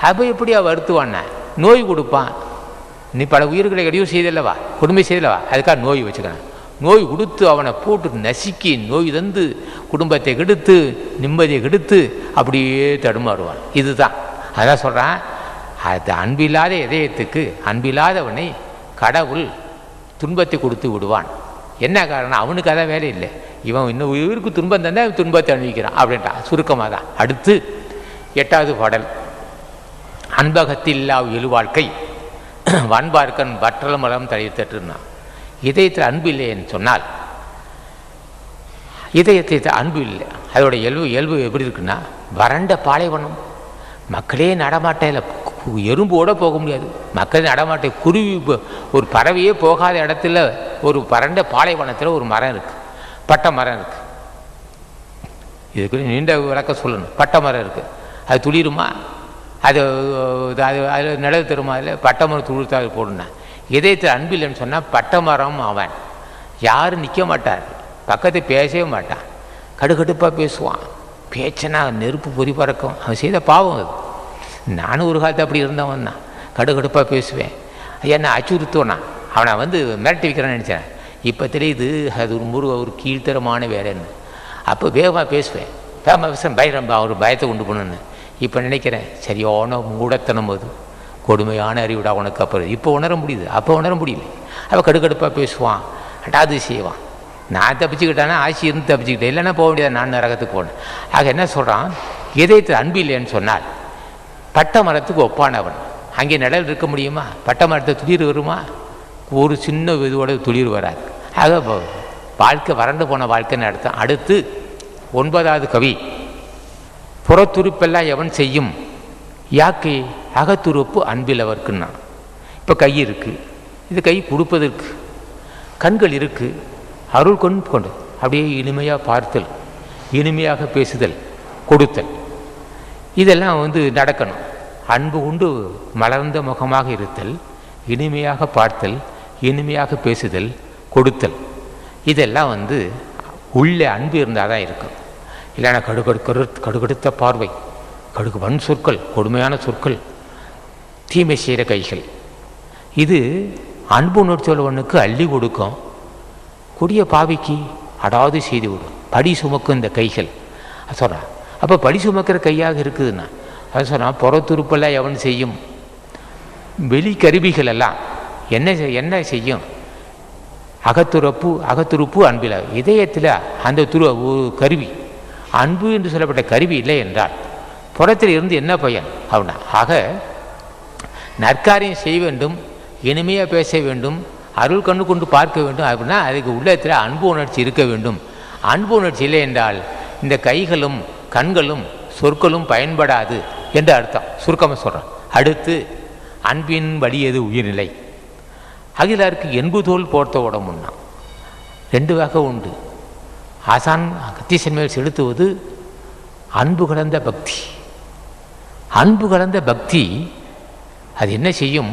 Speaker 1: அப்போ எப்படியா வருத்துவான்னா, நோய் கொடுப்பான். நீ பல உயிர்களை எடையும் செய்தல்லவா, கொடுமை செய்தல்லவா, அதுக்காக நோய் வச்சுக்கிறான். நோய் கொடுத்து அவனை போட்டு நசுக்கி நோய் தந்து குடும்பத்தை கெடுத்து நிம்மதியை கெடுத்து அப்படியே தடுமாறுவான். இதுதான் அதான் சொல்கிறான், அது அன்பில்லாத இதயத்துக்கு அன்பில்லாதவனை கடவுள் துன்பத்தை கொடுத்து விடுவான். என்ன காரணம், அவனுக்கு அதான் வேலை இல்லை, இவன் இன்னும் உயிருக்கு துன்பம் தந்தால் துன்பத்தை அனுபவிக்கிறான் அப்படின்ட்டான். சுருக்கமாக தான். அடுத்து 8வது பாடல், அன்பகத்தில்லா எழுவாழ்க்கை வன்பார்க்கன் வற்றல் மலம் தழித்தட்டுன்னா. இதயத்தில் அன்பு இல்லைன்னு சொன்னால், இதயத்தை அன்பு இல்லை, அதோட இயல்பு எப்படி இருக்குன்னா, வறண்ட பாலைவனம், மக்களே நடமாட்டையில், எறும்போட போக முடியாது, மக்களே நடமாட்டை, குருவி ஒரு பறவையே போகாத இடத்துல ஒரு வறண்ட பாலைவனத்தில் ஒரு மரம் இருக்குது, பட்டை மரம் இருக்குது. இதுக்கு நீண்ட விளக்கம் சொல்லணும். பட்டை மரம் இருக்குது, அது துளிருமா, அது அதில் நிழல் தருமா, அதில் பட்டை மரம் துளிர்த்தா போடுனா. இதயத்தில் அன்பு இல்லைன்னு சொன்னால் பட்டை மரம் அவன், யாரும் நிற்க மாட்டார், பக்கத்தை பேசவே மாட்டான், கடுகடுப்பாக பேசுவான், பேச்சனா நெருப்பு பொறி பறக்கும். அவன் செய்த பாவம் அது. நானும் ஒரு காலத்தை அப்படி இருந்தவன் தான், கடுகடுப்பாக பேசுவேன், என்ன அச்சுறுத்துவனா, அவனை மிரட்டி வைக்கிறான்னு நினச்சேன். இப்போ தெரியுது அது ஒரு கீழ்த்தரமான வேலைன்னு. அப்போ வேகமாக பேசுவேன், ஒரு பயத்தை உண்டு பண்ணுன்னு. இப்போ நினைக்கிறேன், சரியான மூடத்தனம், அது கொடுமையான அறிவிடா உனக்கு. அப்புறம் இப்போ உணர முடியுது, அப்போ உணர முடியல. அவள் கடுக்கடுப்பாக பேசுவான், அடாது செய்வான். நான் தப்பிச்சுக்கிட்டானா ஆட்சி இருந்து தப்பிச்சுக்கிட்டேன், இல்லைன்னா போக முடியாது, நான் நரகத்துக்கு போனேன். ஆக என்ன சொல்கிறான், இதயத்தில் அன்பு இல்லைன்னு சொன்னால் பட்டை மரத்துக்கு ஒப்பானவன். அங்கே நிழல் இருக்க முடியுமா, பட்டை மரத்தை துளிர் வருமா, ஒரு சின்ன இதுவோட துளிர் வராது. ஆக வாழ்க்கை வறண்டு போன வாழ்க்கைன்னு அர்த்தம். அடுத்து 9வது கவி, புறத்துறுப்பெல்லாம் எவன் செய்யும் யாக்கை அகத்துறுப்பு அன்பில் அவர்க்குன்னா. இப்போ கை இருக்குது, இது கை கொடுப்பதற்கு, கண்கள் இருக்குது, அருள் கொண்டு அப்படியே இனிமையாக பார்த்தல், இனிமையாக பேசுதல், கொடுத்தல், இதெல்லாம் நடக்கணும். அன்பு கொண்டு மலர்ந்த முகமாக இருத்தல், இனிமையாக பார்த்தல், இனிமையாக பேசுதல், கொடுத்தல், இதெல்லாம் உள்ளே அன்பு இருந்தால் தான் இருக்கும். இல்லைன்னா கடுகடுத்த பார்வை, வன் சொற்கள், கொடுமையான சொற்கள், தீமை செய்கிற கைகள், இது அன்பு உணர்ச்சியுள்ளவனுக்கு அள்ளி கொடுக்கும், கொடிய பாவிக்கு அடாது செய்து விடும். படி சுமக்கும் இந்த கைகள் சொல்கிறான். அப்போ படி சுமக்கிற கையாக இருக்குதுன்னா அது சொன்னால் புறத்துறுப்பெல்லாம் எவன் செய்யும்? வெளி கருவிகள் எல்லாம் என்ன செய்யும்? அகத்துறுப்பு அன்பில், இதயத்தில் அந்த கருவி அன்பு என்று சொல்லப்பட்ட கருவி இல்லை என்றால் புறத்தில் இருந்து என்ன பயன் அப்படின்னா? ஆக நற்காரியம் செய்ய வேண்டும், இனிமையாக பேச வேண்டும், அருள் கண்ணு கொண்டு பார்க்க வேண்டும் அப்படின்னா அதுக்கு உள்ளத்தில் அன்பு உணர்ச்சி இருக்க வேண்டும். அன்பு உணர்ச்சி இல்லை என்றால் இந்த கைகளும் கண்களும் சொற்களும் பயன்படாது என்று அர்த்தம். சுருக்கமாக சொல்கிறேன். அடுத்து அன்பின் வலியது உயிர்நிலை. அகிலாருக்கு என்பு தோல் போர்த்த உடம்புன்னா 2 வகை உண்டு. ஆசான் கத்தீசன் மேல் செலுத்துவது அன்பு கலந்த பக்தி. அன்பு கலந்த பக்தி அது என்ன செய்யும்?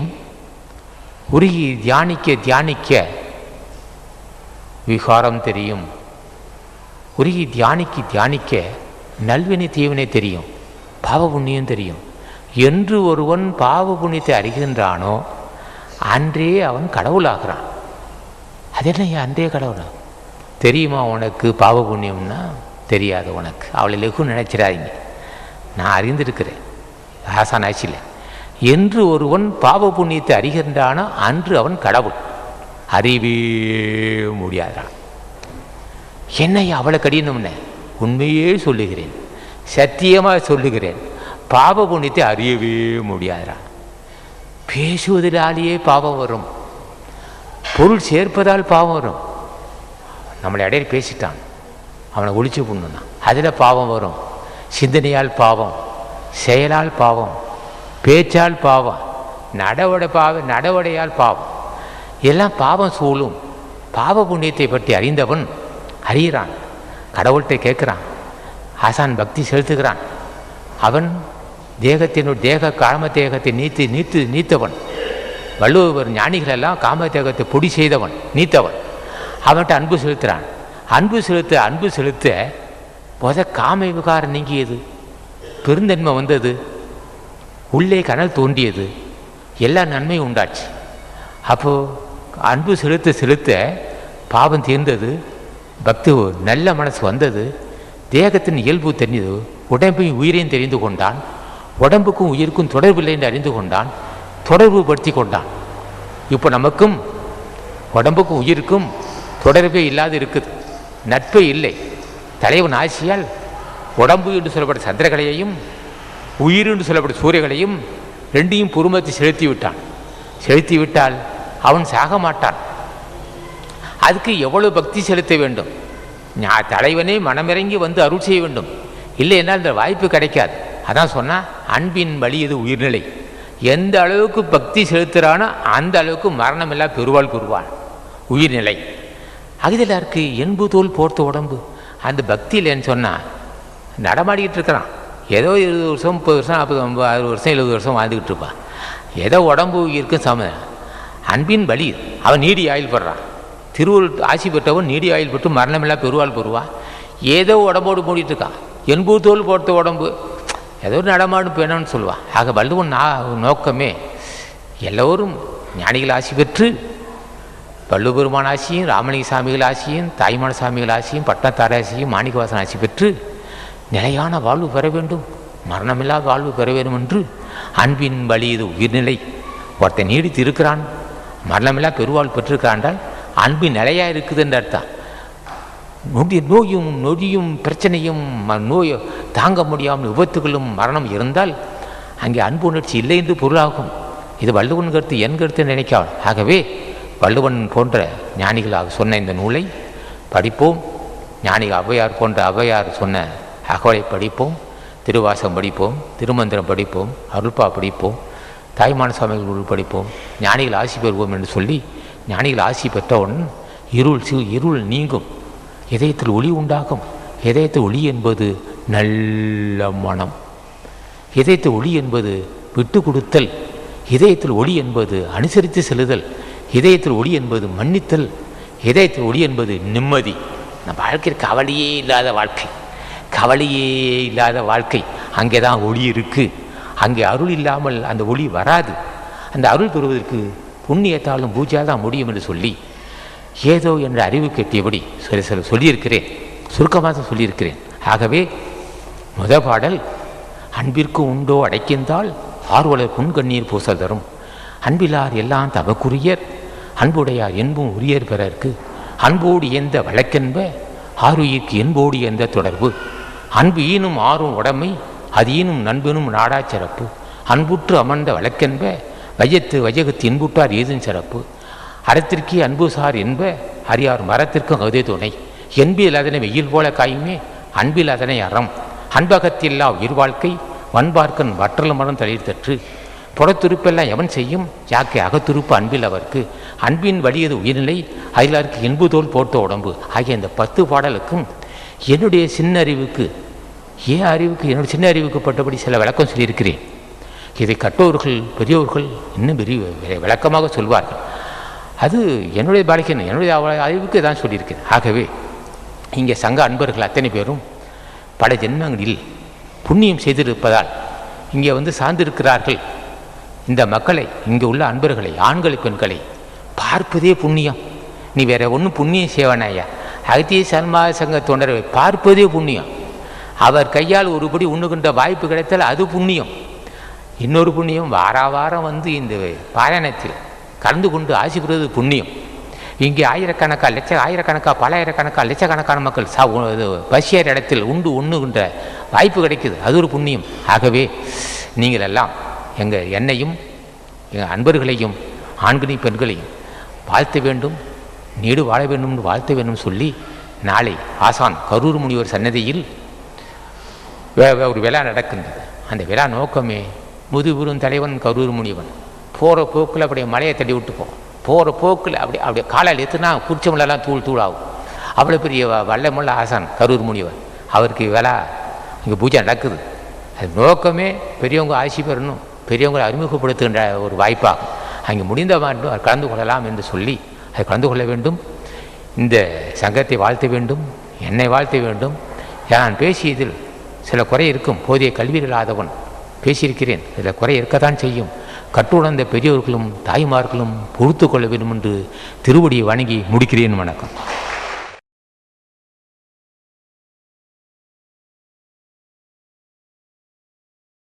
Speaker 1: உருகி தியானிக்க விகாரம் தெரியும். உருகி தியானிக்க நல்வினை தீவினை தெரியும், பாவ புண்ணியம் தெரியும். என்று ஒருவன் பாவ புண்ணியத்தை அறிகின்றானோ அன்றே அவன் கடவுளாகிறான். அது என்ன அன்றே கடவுளா? தெரியுமா உனக்கு பாவ புண்ணியம்னா? தெரியாது உனக்கு. அவளை லெகு நினைச்சிடாதீங்க, நான் அறிந்திருக்கிறேன். ஆசான் ஆட்சியில் என்று ஒருவன் பாவ புண்ணியத்தை அறிகின்றானோ அன்று அவன் கடவுள். அறிவே முடியாதான். என்னையா அவளை கடினம்னு? உண்மையே சொல்லுகிறேன், சத்தியமாக சொல்லுகிறேன், பாவ புண்ணியத்தை அறியவே முடியாதான். பேசுவதாலேயே பாவம் வரும், பொருள் சேர்ப்பதால் பாவம் வரும். நம்மளை இடையில பேசிட்டான், அவனை ஒழிச்சு பண்ணுனா அதில் பாவம் வரும். சிந்தனையால் பாவம், செயலால் பாவம், பேச்சால் பாவம், நடவடையால் பாவம், எல்லாம் பாவம் சூழும். பாவ புண்ணியத்தை பற்றி அறிந்தவன் அறிகிறான், கடவுள்கிட்ட கேட்குறான், ஆசான் பக்தி செலுத்துகிறான். அவன் தேக காம தேகத்தை நீத்தவன். வள்ளுவர் ஞானிகளெல்லாம் காம தேகத்தை பொடி செய்தவன், நீத்தவன். அவன்கிட்ட அன்பு செலுத்துகிறான். அன்பு செலுத்த காம விகாரம் நீங்கியது, பெருந்தன்மை வந்தது, உள்ளே கனல் தோன்றியது, எல்லா நன்மையும் உண்டாச்சு. அப்போது அன்பு செலுத்த பாவம் தீர்ந்தது, பக்தி நல்ல மனசு வந்தது, தேகத்தின் இயல்பு தெரிஞ்சது, உடம்பையும் உயிரையும் தெரிந்து கொண்டான், உடம்புக்கும் உயிருக்கும் தொடர்பில்லை என்று அறிந்து கொண்டான், தொடர்பு படுத்தி கொண்டான். இப்போ நமக்கும் உடம்புக்கும் உயிருக்கும் தொடர்பே இல்லாது இருக்குது, நட்பே இல்லை. தலைவன் ஆசியால் உடம்பு என்று சொல்லப்பட்ட சந்திரகலையையும் உயிர் என்று சொல்லப்பட்ட சூரியகளையும் ரெண்டையும் பொறுமத்தை செலுத்தி விட்டால் அவன் சாக மாட்டான். அதுக்கு எவ்வளவு பக்தி செலுத்த வேண்டும்? தலைவனே மனமிறங்கி அருள் செய்ய வேண்டும், இல்லை என்றால் இந்த வாய்ப்பு கிடைக்காது. அதான் சொன்னால் அன்பின் வலியது உயிர்நிலை. எந்த அளவுக்கு பக்தி செலுத்துகிறானோ அந்த அளவுக்கு மரணமில்லா பெருவாள் பெறுவான், உயிர்நிலை. அகிலாருக்கு என்பு தோல் போர்த்த உடம்பு. அந்த பக்தியில்ன்னு சொன்னால் நடமாடிக்கிட்டு இருக்கிறான். ஏதோ 20 வருஷம் 30 வருஷம் 40 50 வருஷம் 70 வருஷம் வாழ்ந்துக்கிட்டு இருப்பான். ஏதோ உடம்பு இருக்கும் அன்பின் வலி. அவன் நீடி ஆயில் படுறான். திருவள்ளுவர் ஆசி பெற்றவன் நீடி ஆயில் பெற்று மரணமில்லா பெருவாள் பெறுவான். ஏதோ உடம்போடு மூடிட்டு இருக்கான். என்பு தோல் போர்த்த உடம்பு, ஏதோ நடமாடு வேணும்னு சொல்லுவான். ஆக வள்ளுவன் நோக்கமே எல்லோரும் ஞானிகள் ஆசி பெற்று வள்ளுவெருமான் ஆசியும், ராமலிங்க சாமிகள் ஆசியும், தாய்மான சாமிகள் ஆசியும், பட்டத்தார் ஆசியும், மாணிக்கவாசன் ஆசி பெற்று நிலையான வாழ்வு பெற வேண்டும், மரணமில்லா வாழ்வு பெற வேண்டும் என்று அன்பின் வழி இது உயிர்நிலை. ஒருத்தன் நீடித்து இருக்கிறான், மரணமில்லா பெருவாழ்வு பெற்றிருக்கிறான்டால் அன்பின் நிலையாக இருக்குது என்ற அர்த்தம். நொடியும் பிரச்சனையும் நோயை தாங்க முடியாமல் விபத்துகளும் மரணம் இருந்தால் அங்கே அன்பு உணர்ச்சி இல்லை என்று பொருளாகும். இது வள்ளுவன் கருத்து, என் கருத்து நினைக்காமல். ஆகவே வள்ளுவன் போன்ற ஞானிகளாக சொன்ன இந்த நூலை படிப்போம். ஞானிகள் ஔவையார் போன்ற ஔவையார் சொன்ன அகவலை படிப்போம், திருவாசகம் படிப்போம், திருமந்திரம் படிப்போம், அருள்பா படிப்போம், தாய்மான சாமிகள் நூல் படிப்போம், ஞானிகள் ஆசி பெறுவோம் என்று சொல்லி ஞானிகள் ஆசி பெற்றவுடன் இருள் நீங்கும். இதயத்தில் ஒளி உண்டாகும். இதயத்தில் ஒளி என்பது நல்ல மனம். இதயத்தில் ஒளி என்பது விட்டு கொடுத்தல். இதயத்தில் ஒளி என்பது அனுசரித்து செல்லுதல். இதயத்தில் ஒளி என்பது மன்னித்தல். இதயத்தில் ஒளி என்பது நிம்மதி. நம்ம வாழ்க்கையில் கவலையே இல்லாத வாழ்க்கை, கவலையே இல்லாத வாழ்க்கை. அங்கே தான் ஒளி இருக்குது. அங்கே அருள் இல்லாமல் அந்த ஒளி வராது. அந்த அருள் பெறுவதற்கு புண்ணியத்தாலும் பூஜையால் தான் முடியும் என்று சொல்லி ஏதோ என்ற அறிவு கட்டியபடி சொல்லியிருக்கிறேன். சுருக்கமாக சொல்லியிருக்கிறேன். ஆகவே பாடல் அன்பிற்கு உண்டோ அடைக்கின்றால் ஆர்வலர் புன்கண்ணீர் பூசல் தரும். அன்பிலார் எல்லாம் தமக்குரியர், அன்புடையார் என்பும் உரியர் பிறர்க்கு. அன்போடு எந்த வழக்கென்ப ஆருயிர்க்கு என்போடு எந்த தொடர்பு. அன்பு ஈனும் ஆறும் உடைமை, அது ஈனும் நண்பனும் நாடா சிறப்பு. அன்புற்று அமர்ந்த வழக்கென்ப வையத்து வையகத்து இன்புற்றார் ஏதும் சிறப்பு. அறத்திற்கே அன்புசார் என்ப அறியார் மரத்திற்கும் அகுதே துணை. என்பில் அதனை வெயில் போல காயுமே, அன்பில் அதனை அறம். அன்பகத்தில்லா உயிர் வாழ்க்கை வன்பார்க்கன் வற்றல் மரம் தளிர் தற்று. புறத்துருப்பெல்லாம் எவன் செய்யும் யாக்கை அகத்துருப்பு அன்பில் அவர்க்கு. அன்பின் வழியது உயிர்நிலை அயலாருக்கு இன்புதோல் போட்ட உடம்பு. ஆகிய இந்த 10 பாடலுக்கும் என்னுடைய சின்ன அறிவுக்கு, என்னுடைய சின்ன அறிவுக்கு பட்டபடி சில விளக்கம் சொல்லியிருக்கிறேன். இதை கற்றோர்கள் பெரியோர்கள் இன்னும் விளக்கமாக சொல்வார்கள். அது என்னுடைய பாலிக்கணும், என்னுடைய அறிவுக்கு தான் சொல்லியிருக்கிறேன். ஆகவே இங்கே சங்க அன்பர்கள் அத்தனை பேரும் பல ஜென்மங்களில் புண்ணியம் செய்திருப்பதால் இங்கே சார்ந்திருக்கிறார்கள். இந்த மக்களை, இங்கே உள்ள அன்பர்களை, ஆண்களை பெண்களை பார்ப்பதே புண்ணியம். நீ வேற ஒன்றும் புண்ணியம் செய்வானாயா? அகத்திய சன்மா சங்க தொண்டரை பார்ப்பதே புண்ணியம். அவர் கையால் ஒருபடி உண்ணுகின்ற வாய்ப்பு கிடைத்தால் அது புண்ணியம். இன்னொரு புண்ணியம், வாரம் இந்த பாராயணத்தில் கலந்து கொண்டு ஆசி பெறுவது புண்ணியம். இங்கே ஆயிரக்கணக்கான பல ஆயிரக்கணக்கான லட்சக்கணக்கான மக்கள் பசியார் இடத்தில் உண்ணுகின்ற வாய்ப்பு கிடைக்குது, அது ஒரு புண்ணியம். ஆகவே நீங்கள் எல்லாம் என்னையும் எங்கள் அன்பர்களையும் ஆண்களையும் பெண்களையும் வாழ்த்த வேண்டும், நீடு வாழ வேண்டும் என்று வாழ்த்த வேண்டும் சொல்லி, நாளை ஆசான் கரூர் முனிவர் சன்னதியில் ஒரு விழா நடக்கின்றது. அந்த விழா நோக்கமே முதுபெரும் தலைவன் கரூர் முனிவன். போகிற போக்கில் அப்படியே மலையை தள்ளி விட்டுப்போம். போகிற போக்கில் அப்படியே காலையில் எத்துனா குடிச்சவங்களெல்லாம் தூள் ஆகும். அவ்வளோ பெரிய வல்லமுள்ள ஆசான் கரூர் முனிவர். அவருக்கு விழா இங்கே பூஜை நடக்குது. அது நோக்கமே பெரியவங்க ஆசி பெறணும், பெரியவங்களை அறிமுகப்படுத்துகின்ற ஒரு வாய்ப்பாகும். அங்கே முடிந்த வேண்டும் கலந்து கொள்ளலாம் என்று சொல்லி அதை கலந்து கொள்ள வேண்டும். இந்த சங்கத்தை வாழ்த்த வேண்டும், என்னை வாழ்த்த வேண்டும். நான் பேசியதில் சில குறை இருக்கும். போதிய கல்வி இல்லாதவன் பேசியிருக்கிறேன். இதில் குறை இருக்கத்தான் செய்யும். கற்றுணர்ந்த பெரியோர்களும் தாய்மார்களும் பொறுத்து கொள்ள வேண்டும் என்று திருவடியை வணங்கி முடிக்கிறேன். வணக்கம்.